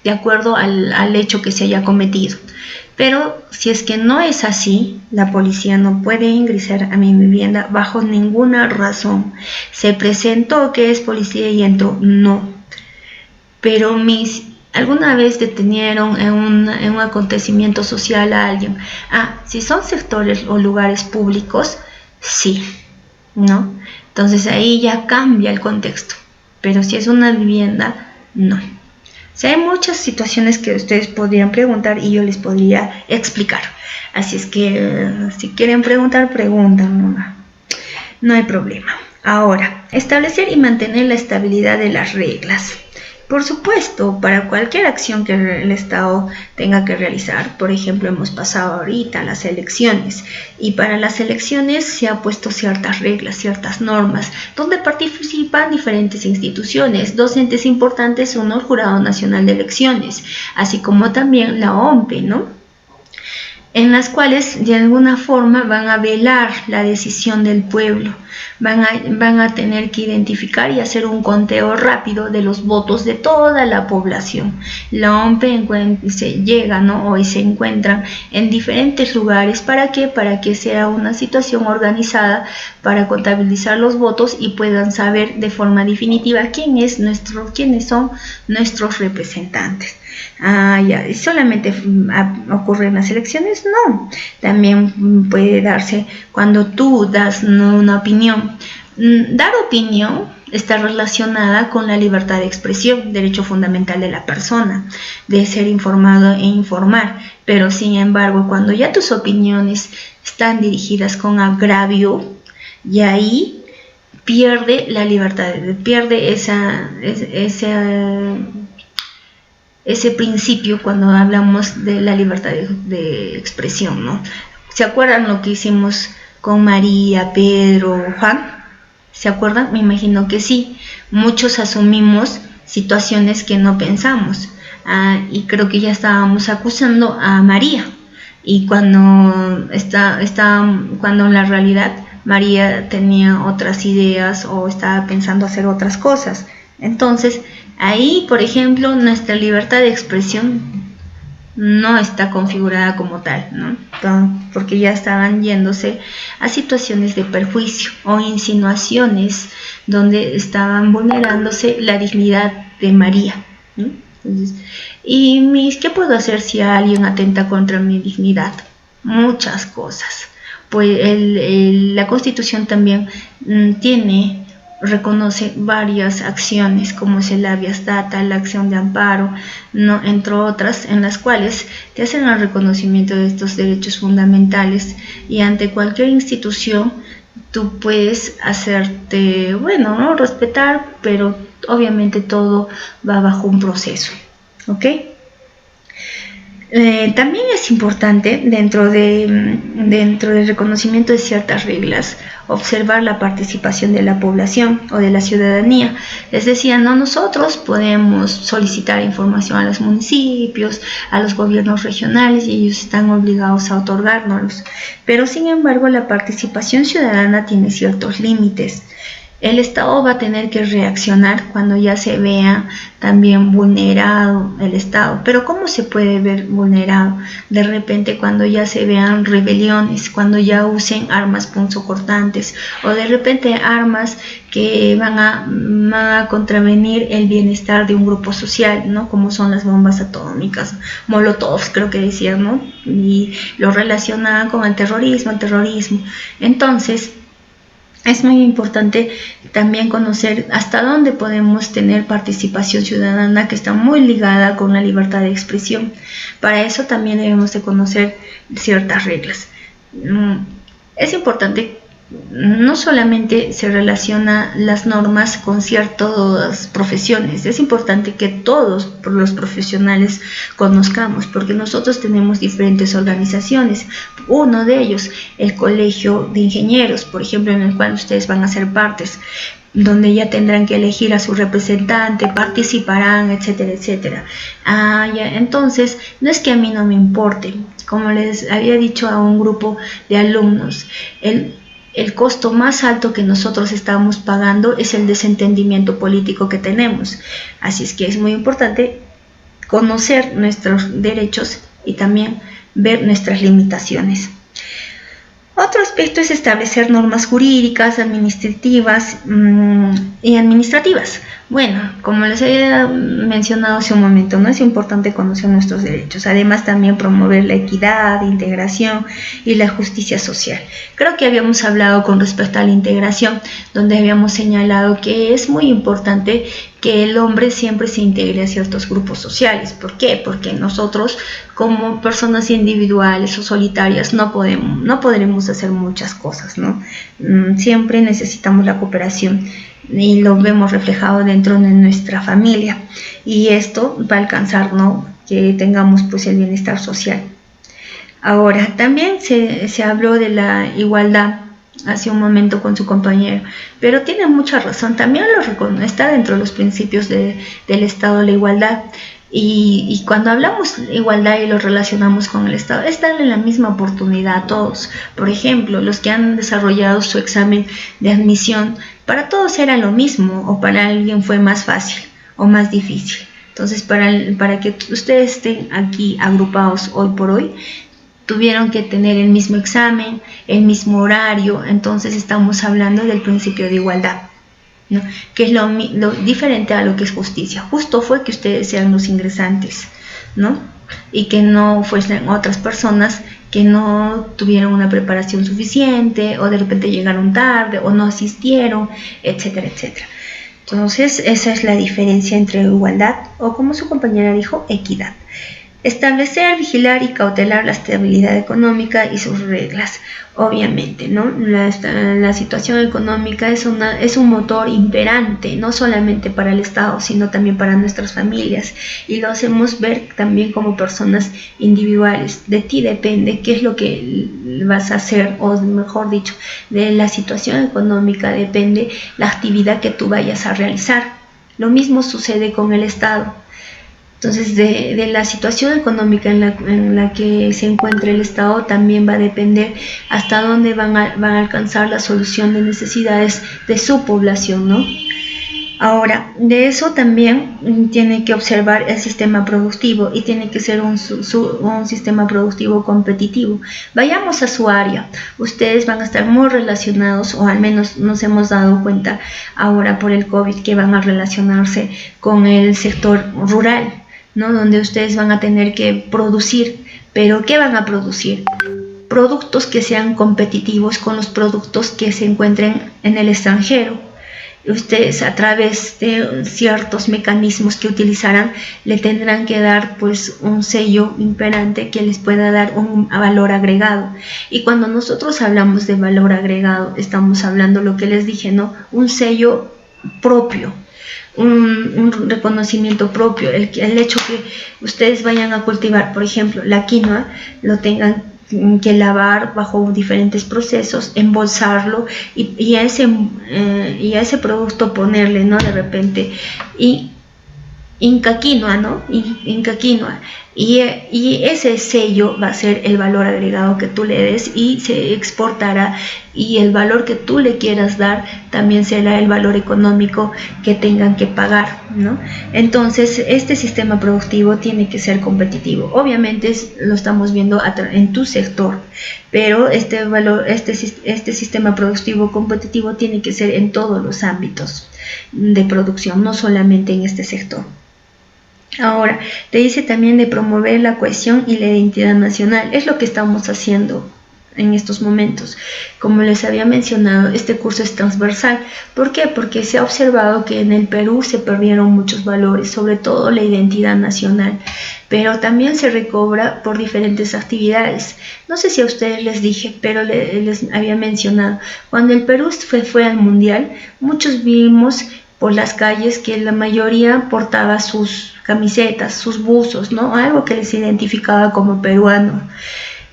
De acuerdo al hecho que se haya cometido. Pero si es que no es así, la policía no puede ingresar a mi vivienda bajo ninguna razón. Se presentó que es policía y entró, no. Pero alguna vez detenieron en un acontecimiento social a alguien. Si son sectores o lugares públicos, sí, ¿no? Entonces ahí ya cambia el contexto. Pero si es una vivienda, no. O sea, hay muchas situaciones que ustedes podrían preguntar y yo les podría explicar. Así es que si quieren preguntar, preguntan. No hay problema. Ahora, establecer y mantener la estabilidad de las reglas. Por supuesto, para cualquier acción que el Estado tenga que realizar, por ejemplo, hemos pasado ahorita las elecciones, y para las elecciones se han puesto ciertas reglas, ciertas normas, donde participan diferentes instituciones, dos entes importantes, uno el Jurado Nacional de Elecciones, así como también la OMPE, ¿no? En las cuales de alguna forma van a velar la decisión del pueblo, van a tener que identificar y hacer un conteo rápido de los votos de toda la población. La OMPE llega, ¿no? Hoy se encuentran en diferentes lugares. ¿Para qué? Para que sea una situación organizada para contabilizar los votos y puedan saber de forma definitiva quiénes son nuestros representantes. ¿Y solamente ocurre en las elecciones? No, también puede darse cuando tú das una opinión. Dar opinión está relacionada con la libertad de expresión, derecho fundamental de la persona, de ser informado e informar, pero sin embargo, cuando ya tus opiniones están dirigidas con agravio, y ahí pierde la libertad, pierde ese principio cuando hablamos de la libertad de expresión, ¿no? ¿Se acuerdan lo que hicimos con María, Pedro, Juan? ¿Se acuerdan? Me imagino que sí. Muchos asumimos situaciones que no pensamos. Y creo que ya estábamos acusando a María. Y cuando en la realidad María tenía otras ideas o estaba pensando hacer otras cosas. Entonces, ahí, por ejemplo, nuestra libertad de expresión no está configurada como tal, ¿no? Porque ya estaban yéndose a situaciones de perjuicio o insinuaciones donde estaban vulnerándose la dignidad de María, ¿no? Entonces, ¿qué puedo hacer si alguien atenta contra mi dignidad? Muchas cosas. Pues la Constitución también reconoce varias acciones, como es el habeas data, la acción de amparo, ¿no? Entre otras, en las cuales te hacen el reconocimiento de estos derechos fundamentales, y ante cualquier institución tú puedes hacerte, ¿no? Respetar, pero obviamente todo va bajo un proceso, ¿ok? También es importante dentro del reconocimiento de ciertas reglas observar la participación de la población o de la ciudadanía. Les decía, no, nosotros podemos solicitar información a los municipios, a los gobiernos regionales y ellos están obligados a otorgárnoslos. Pero sin embargo la participación ciudadana tiene ciertos límites. El Estado va a tener que reaccionar cuando ya se vea también vulnerado el Estado. Pero ¿cómo se puede ver vulnerado? De repente cuando ya se vean rebeliones, cuando ya usen armas punzocortantes o de repente armas que van a contravenir el bienestar de un grupo social, ¿no? Como son las bombas atómicas, Molotovs creo que decían, ¿no? Y lo relacionaban con el terrorismo. Entonces, es muy importante también conocer hasta dónde podemos tener participación ciudadana que está muy ligada con la libertad de expresión. Para eso también debemos de conocer ciertas reglas. Es importante, no solamente se relaciona las normas con ciertas profesiones, es importante que todos los profesionales conozcamos, porque nosotros tenemos diferentes organizaciones. Uno de ellos, el Colegio de Ingenieros, por ejemplo, en el cual ustedes van a ser partes, donde ya tendrán que elegir a su representante, participarán, etcétera, etcétera. Entonces, no es que a mí no me importe, como les había dicho a un grupo de alumnos, el costo más alto que nosotros estamos pagando es el desentendimiento político que tenemos. Así es que es muy importante conocer nuestros derechos y también ver nuestras limitaciones. Otro aspecto es establecer normas jurídicas, administrativas y administrativas. Bueno, como les había mencionado hace un momento, ¿no? Es importante conocer nuestros derechos. Además, también promover la equidad, integración y la justicia social. Creo que habíamos hablado con respecto a la integración, donde habíamos señalado que es muy importante que el hombre siempre se integre a ciertos grupos sociales. ¿Por qué? Porque nosotros, como personas individuales o solitarias, no podremos hacer muchas cosas, ¿no? Siempre necesitamos la cooperación y lo vemos reflejado dentro de nuestra familia, y esto va a alcanzar, ¿no?, que tengamos pues el bienestar social. Ahora, también se habló de la igualdad hace un momento con su compañero, pero tiene mucha razón, también está dentro de los principios del Estado la igualdad. Y cuando hablamos de igualdad y lo relacionamos con el Estado, es darle la misma oportunidad a todos. Por ejemplo, los que han desarrollado su examen de admisión, para todos era lo mismo, o para alguien fue más fácil o más difícil. Entonces, para que ustedes estén aquí agrupados hoy por hoy, tuvieron que tener el mismo examen, el mismo horario. Entonces estamos hablando del principio de igualdad, ¿no?, que es lo diferente a lo que es justicia. Justo fue que ustedes sean los ingresantes, ¿no?, y que no fuesen otras personas que no tuvieron una preparación suficiente, o de repente llegaron tarde, o no asistieron, etcétera, etcétera. Entonces, esa es la diferencia entre igualdad, o como su compañera dijo, equidad. Establecer, vigilar y cautelar la estabilidad económica y sus reglas. Obviamente, ¿no?, la situación económica es un motor imperante, no solamente para el Estado, sino también para nuestras familias, y lo hacemos ver también como personas individuales. De ti depende qué es lo que vas a hacer, o mejor dicho, de la situación económica depende la actividad que tú vayas a realizar. Lo mismo sucede con el Estado. Entonces, de la situación económica en la que se encuentra el Estado también va a depender hasta dónde van a alcanzar la solución de necesidades de su población, ¿no? Ahora, de eso también tiene que observar el sistema productivo, y tiene que ser un sistema productivo competitivo. Vayamos a su área. Ustedes van a estar muy relacionados, o al menos nos hemos dado cuenta ahora por el COVID, que van a relacionarse con el sector rural, ¿no?, donde ustedes van a tener que producir. ¿Pero qué van a producir? Productos que sean competitivos con los productos que se encuentren en el extranjero. Ustedes, a través de ciertos mecanismos que utilizarán, le tendrán que dar pues un sello imperante que les pueda dar un valor agregado. Y cuando nosotros hablamos de valor agregado, estamos hablando, lo que les dije, ¿no?, un sello propio. un reconocimiento propio, el hecho que ustedes vayan a cultivar, por ejemplo, la quinoa, lo tengan que lavar bajo diferentes procesos, embolsarlo y a ese producto ponerle, ¿no? De repente, y Inca Quinoa, ¿no? Inca Quinoa. Y ese sello va a ser el valor agregado que tú le des y se exportará, y el valor que tú le quieras dar también será el valor económico que tengan que pagar, ¿no? Entonces, este sistema productivo tiene que ser competitivo. Obviamente lo estamos viendo en tu sector, pero este sistema productivo competitivo tiene que ser en todos los ámbitos de producción, no solamente en este sector. Ahora, te dice también de promover la cohesión y la identidad nacional. Es lo que estamos haciendo en estos momentos. Como les había mencionado, este curso es transversal. ¿Por qué? Porque se ha observado que en el Perú se perdieron muchos valores, sobre todo la identidad nacional, pero también se recobra por diferentes actividades. No sé si a ustedes les dije, pero les había mencionado, cuando el Perú fue al Mundial, muchos vimos por las calles que la mayoría portaba sus camisetas, sus buzos, ¿no? Algo que les identificaba como peruano.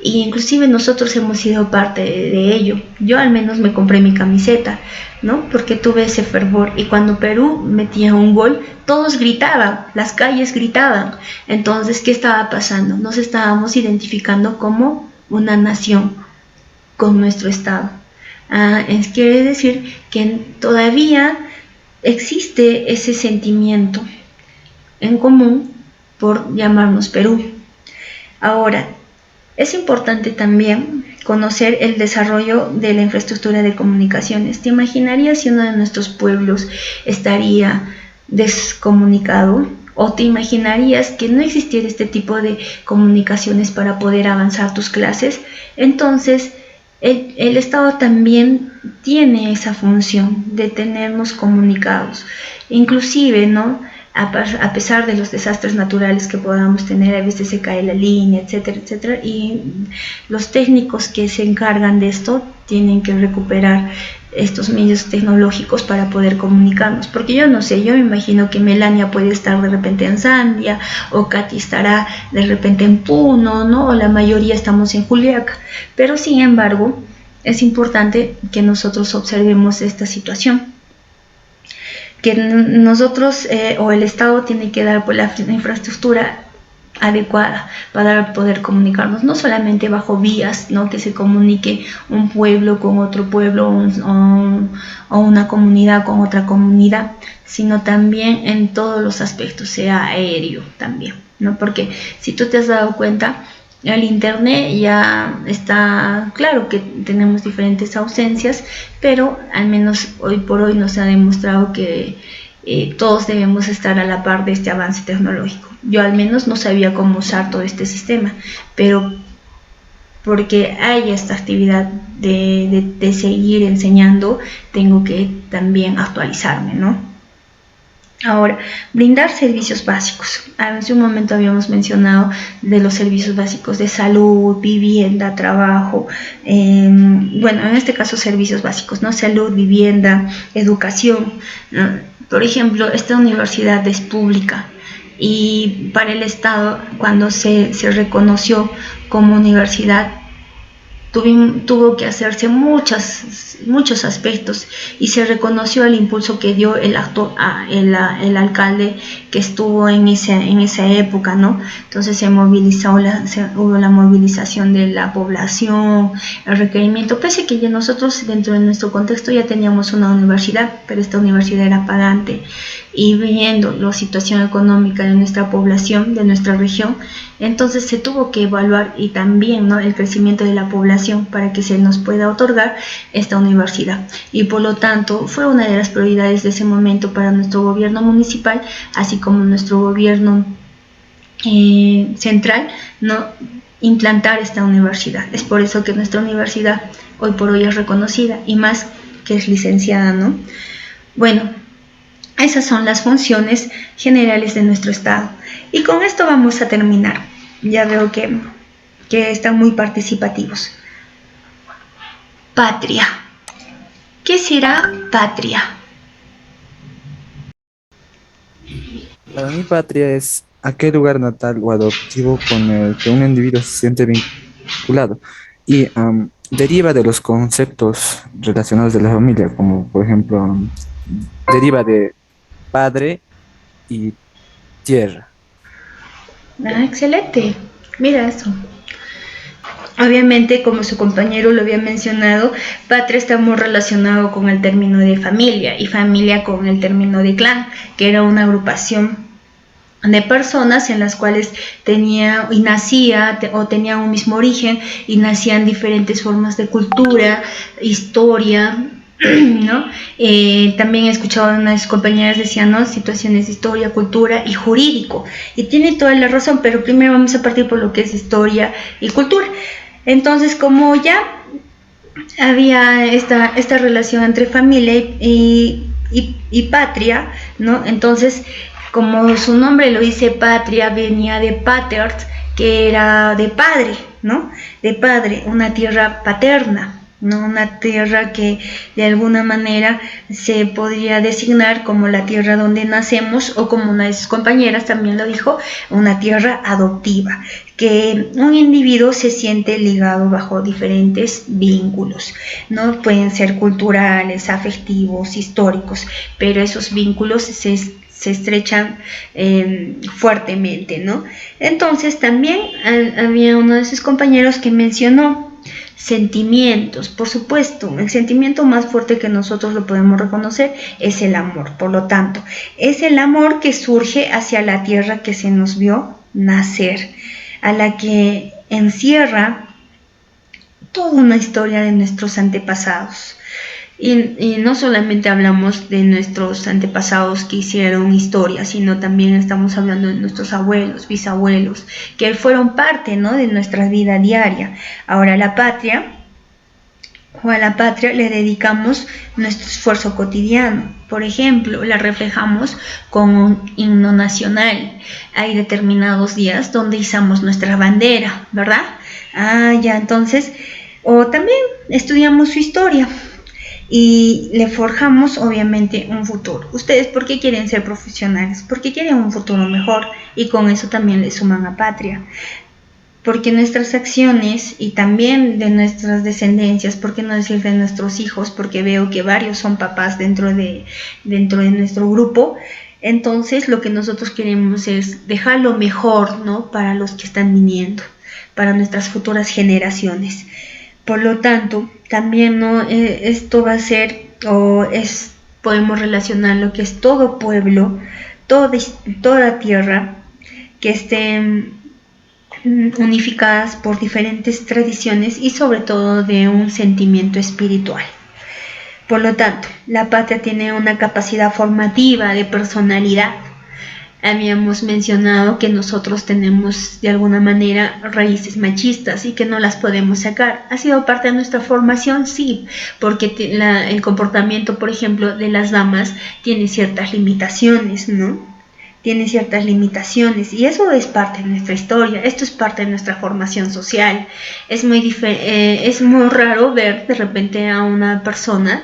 Y inclusive nosotros hemos sido parte de ello. Yo al menos me compré mi camiseta, ¿no? Porque tuve ese fervor. Y cuando Perú metía un gol, todos gritaban, las calles gritaban. Entonces, ¿qué estaba pasando? Nos estábamos identificando como una nación con nuestro Estado. Quiere decir que todavía existe ese sentimiento en común por llamarnos Perú. Ahora, es importante también conocer el desarrollo de la infraestructura de comunicaciones. ¿Te imaginarías si uno de nuestros pueblos estaría descomunicado? ¿O te imaginarías que no existiera este tipo de comunicaciones para poder avanzar tus clases? Entonces, el Estado también tiene esa función de tenernos comunicados. Inclusive, ¿no? A pesar de los desastres naturales que podamos tener, a veces se cae la línea, etcétera, etcétera, y los técnicos que se encargan de esto tienen que recuperar estos medios tecnológicos para poder comunicarnos, porque yo no sé, yo me imagino que Melania puede estar de repente en Sandia, o Katy estará de repente en Puno, ¿no? O la mayoría estamos en Juliaca, pero sin embargo es importante que nosotros observemos esta situación, que nosotros o el Estado tiene que dar por la infraestructura adecuada para poder comunicarnos, no solamente bajo vías, ¿no? Que se comunique un pueblo con otro pueblo o una comunidad con otra comunidad, sino también en todos los aspectos, sea aéreo también, ¿no? Porque si tú te has dado cuenta, el internet ya está, claro que tenemos diferentes ausencias, pero al menos hoy por hoy nos ha demostrado que todos debemos estar a la par de este avance tecnológico. Yo al menos no sabía cómo usar todo este sistema, pero porque hay esta actividad de seguir enseñando, tengo que también actualizarme, ¿no? Ahora, brindar servicios básicos. Hace un momento habíamos mencionado de los servicios básicos de salud, vivienda, trabajo. Bueno, en este caso servicios básicos, ¿no? Salud, vivienda, educación. Por ejemplo, esta universidad es pública y para el Estado, cuando se reconoció como universidad, tuvo que hacerse muchos aspectos y se reconoció el impulso que dio el alcalde que estuvo en esa época, ¿no? Entonces hubo la movilización de la población, el requerimiento, pese a que ya nosotros dentro de nuestro contexto ya teníamos una universidad, pero esta universidad era pagante, y viendo la situación económica de nuestra población, de nuestra región, entonces se tuvo que evaluar y también, ¿no? El crecimiento de la población para que se nos pueda otorgar esta universidad, y por lo tanto fue una de las prioridades de ese momento para nuestro gobierno municipal, así como nuestro gobierno central, ¿no? Implantar esta universidad. Es por eso que nuestra universidad hoy por hoy es reconocida, y más que es licenciada, ¿no? Bueno, esas son las funciones generales de nuestro Estado. Y con esto vamos a terminar. Ya veo que están muy participativos. Patria. ¿Qué será patria? Para mí, patria es aquel lugar natal o adoptivo con el que un individuo se siente vinculado y deriva de los conceptos relacionados de la familia, como por ejemplo, deriva de padre y tierra. Ah, excelente. Mira eso. Obviamente, como su compañero lo había mencionado, patria está muy relacionado con el término de familia y familia con el término de clan, que era una agrupación de personas en las cuales tenía y nacía o tenían un mismo origen y nacían diferentes formas de cultura, historia, ¿no? También he escuchado a unas compañeras decían, ¿no? Situaciones de historia, cultura y jurídico. Y tiene toda la razón, pero primero vamos a partir por lo que es historia y cultura. Entonces, como ya había esta relación entre familia y patria, ¿no? Entonces, como su nombre lo dice, patria venía de patert, que era de padre, ¿no? De padre, una tierra paterna, ¿no? Una tierra que de alguna manera se podría designar como la tierra donde nacemos o como una de sus compañeras también lo dijo, una tierra adoptiva, que un individuo se siente ligado bajo diferentes vínculos, ¿no? Pueden ser culturales, afectivos, históricos, pero esos vínculos se estrechan fuertemente, ¿no? Entonces también había uno de sus compañeros que mencionó sentimientos, por supuesto, el sentimiento más fuerte que nosotros lo podemos reconocer es el amor, por lo tanto, es el amor que surge hacia la tierra que se nos vio nacer, a la que encierra toda una historia de nuestros antepasados. Y no solamente hablamos de nuestros antepasados que hicieron historia, sino también estamos hablando de nuestros abuelos, bisabuelos, que fueron parte, ¿no?, de nuestra vida diaria. Ahora la patria, o a la patria le dedicamos nuestro esfuerzo cotidiano. Por ejemplo, la reflejamos con un himno nacional. Hay determinados días donde izamos nuestra bandera, ¿verdad? Ah, ya, entonces, o también estudiamos su historia y le forjamos obviamente un futuro. ¿Ustedes por qué quieren ser profesionales? Porque quieren un futuro mejor y con eso también le suman a patria. Porque nuestras acciones y también de nuestras descendencias, por qué no decir de nuestros hijos, porque veo que varios son papás dentro de nuestro grupo, entonces lo que nosotros queremos es dejar lo mejor, ¿no?, para los que están viniendo, para nuestras futuras generaciones. Por lo tanto, también, ¿no?, esto va a ser, podemos relacionar lo que es todo pueblo, toda tierra que esté unificadas por diferentes tradiciones y sobre todo de un sentimiento espiritual. Por lo tanto, la patria tiene una capacidad formativa de personalidad. Habíamos mencionado que nosotros tenemos de alguna manera raíces machistas y que no las podemos sacar. ¿Ha sido parte de nuestra formación? Sí, porque el comportamiento, por ejemplo, de las damas tiene ciertas limitaciones, ¿no? Tiene ciertas limitaciones y eso es parte de nuestra historia, esto es parte de nuestra formación social. Es muy raro ver de repente a una persona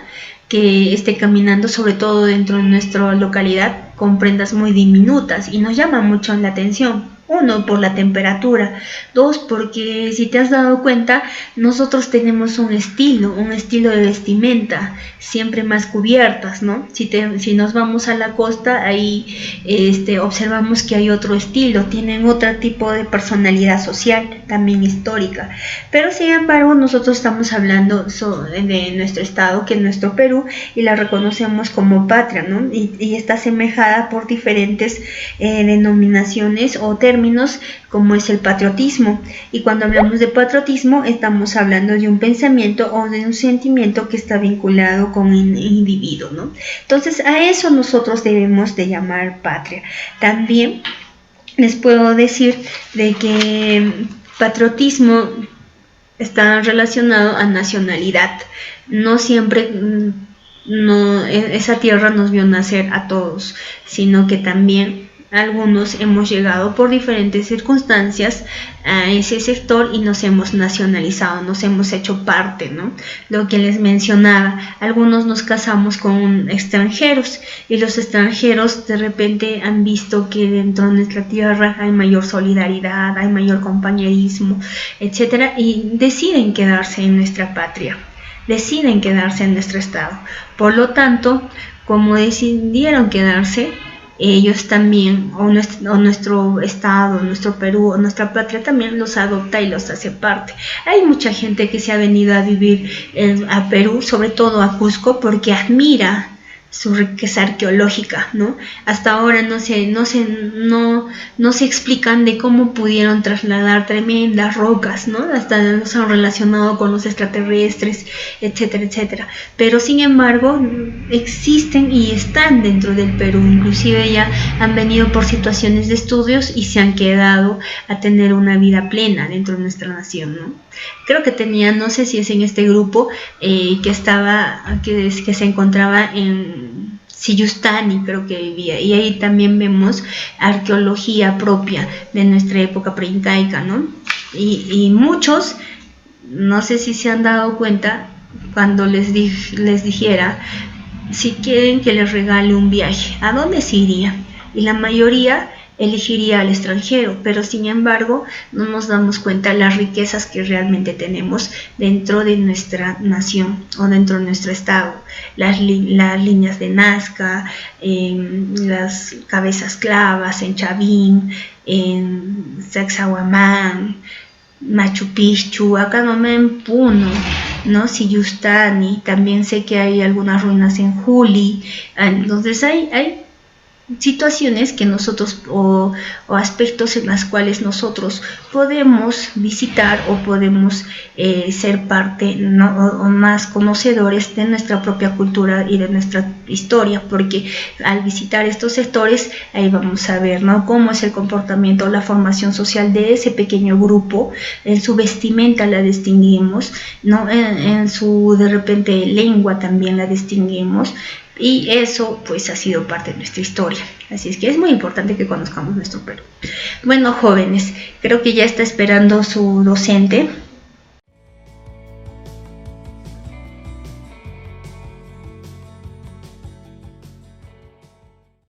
que esté caminando, sobre todo dentro de nuestra localidad, con prendas muy diminutas y nos llama mucho la atención. Uno, por la temperatura. Dos, porque si te has dado cuenta, nosotros tenemos un estilo de vestimenta, siempre más cubiertas, ¿no? Si nos vamos a la costa, ahí observamos que hay otro estilo, tienen otro tipo de personalidad social, también histórica. Pero sin embargo, nosotros estamos hablando de nuestro estado, que es nuestro Perú, y la reconocemos como patria, ¿no? Y está semejada por diferentes denominaciones o términos, como es el patriotismo. Y cuando hablamos de patriotismo, estamos hablando de un pensamiento o de un sentimiento que está vinculado con un individuo, ¿no? Entonces, a eso nosotros debemos de llamar patria. También les puedo decir de que patriotismo está relacionado a nacionalidad. No siempre esa tierra nos vio nacer a todos, sino que también algunos hemos llegado por diferentes circunstancias a ese sector y nos hemos nacionalizado, nos hemos hecho parte, ¿no? Lo que les mencionaba, algunos nos casamos con extranjeros y los extranjeros de repente han visto que dentro de nuestra tierra hay mayor solidaridad, hay mayor compañerismo, etcétera, y deciden quedarse en nuestra patria, deciden quedarse en nuestro estado. Por lo tanto, como decidieron quedarse, ellos también, o nuestro estado, nuestro Perú, o nuestra patria también los adopta y los hace parte. Hay mucha gente que se ha venido a vivir a Perú, sobre todo a Cusco, porque admira su riqueza arqueológica, ¿no? Hasta ahora no se explican de cómo pudieron trasladar tremendas rocas, ¿no? Hasta nos han relacionado con los extraterrestres, etcétera, etcétera. Pero sin embargo, existen y están dentro del Perú, inclusive ya han venido por situaciones de estudios y se han quedado a tener una vida plena dentro de nuestra nación, ¿no? Creo que tenía, no sé si es en este grupo que se encontraba en Siyustani, creo que vivía, y ahí también vemos arqueología propia de nuestra época preincaica, ¿no? Y muchos, no sé si se han dado cuenta, cuando les dijera, si quieren que les regale un viaje, ¿a dónde se iría? Y la mayoría elegiría al extranjero, pero sin embargo no nos damos cuenta de las riquezas que realmente tenemos dentro de nuestra nación o dentro de nuestro estado. Las líneas de Nazca, las cabezas clavas en Chavín, en Sacsayhuamán, Machu Picchu, acá no me Puno, ¿no? Siyustani, también sé que hay algunas ruinas en Juli. Entonces hay situaciones que nosotros o aspectos en las cuales nosotros podemos visitar o podemos ser parte, ¿no? o más conocedores de nuestra propia cultura y de nuestra historia, porque al visitar estos sectores ahí vamos a ver, ¿no? Cómo es el comportamiento, la formación social de ese pequeño grupo, en su vestimenta la distinguimos, ¿no? En su de repente lengua también la distinguimos. Y eso pues ha sido parte de nuestra historia. Así es que es muy importante que conozcamos nuestro Perú. Bueno, jóvenes, creo que ya está esperando su docente.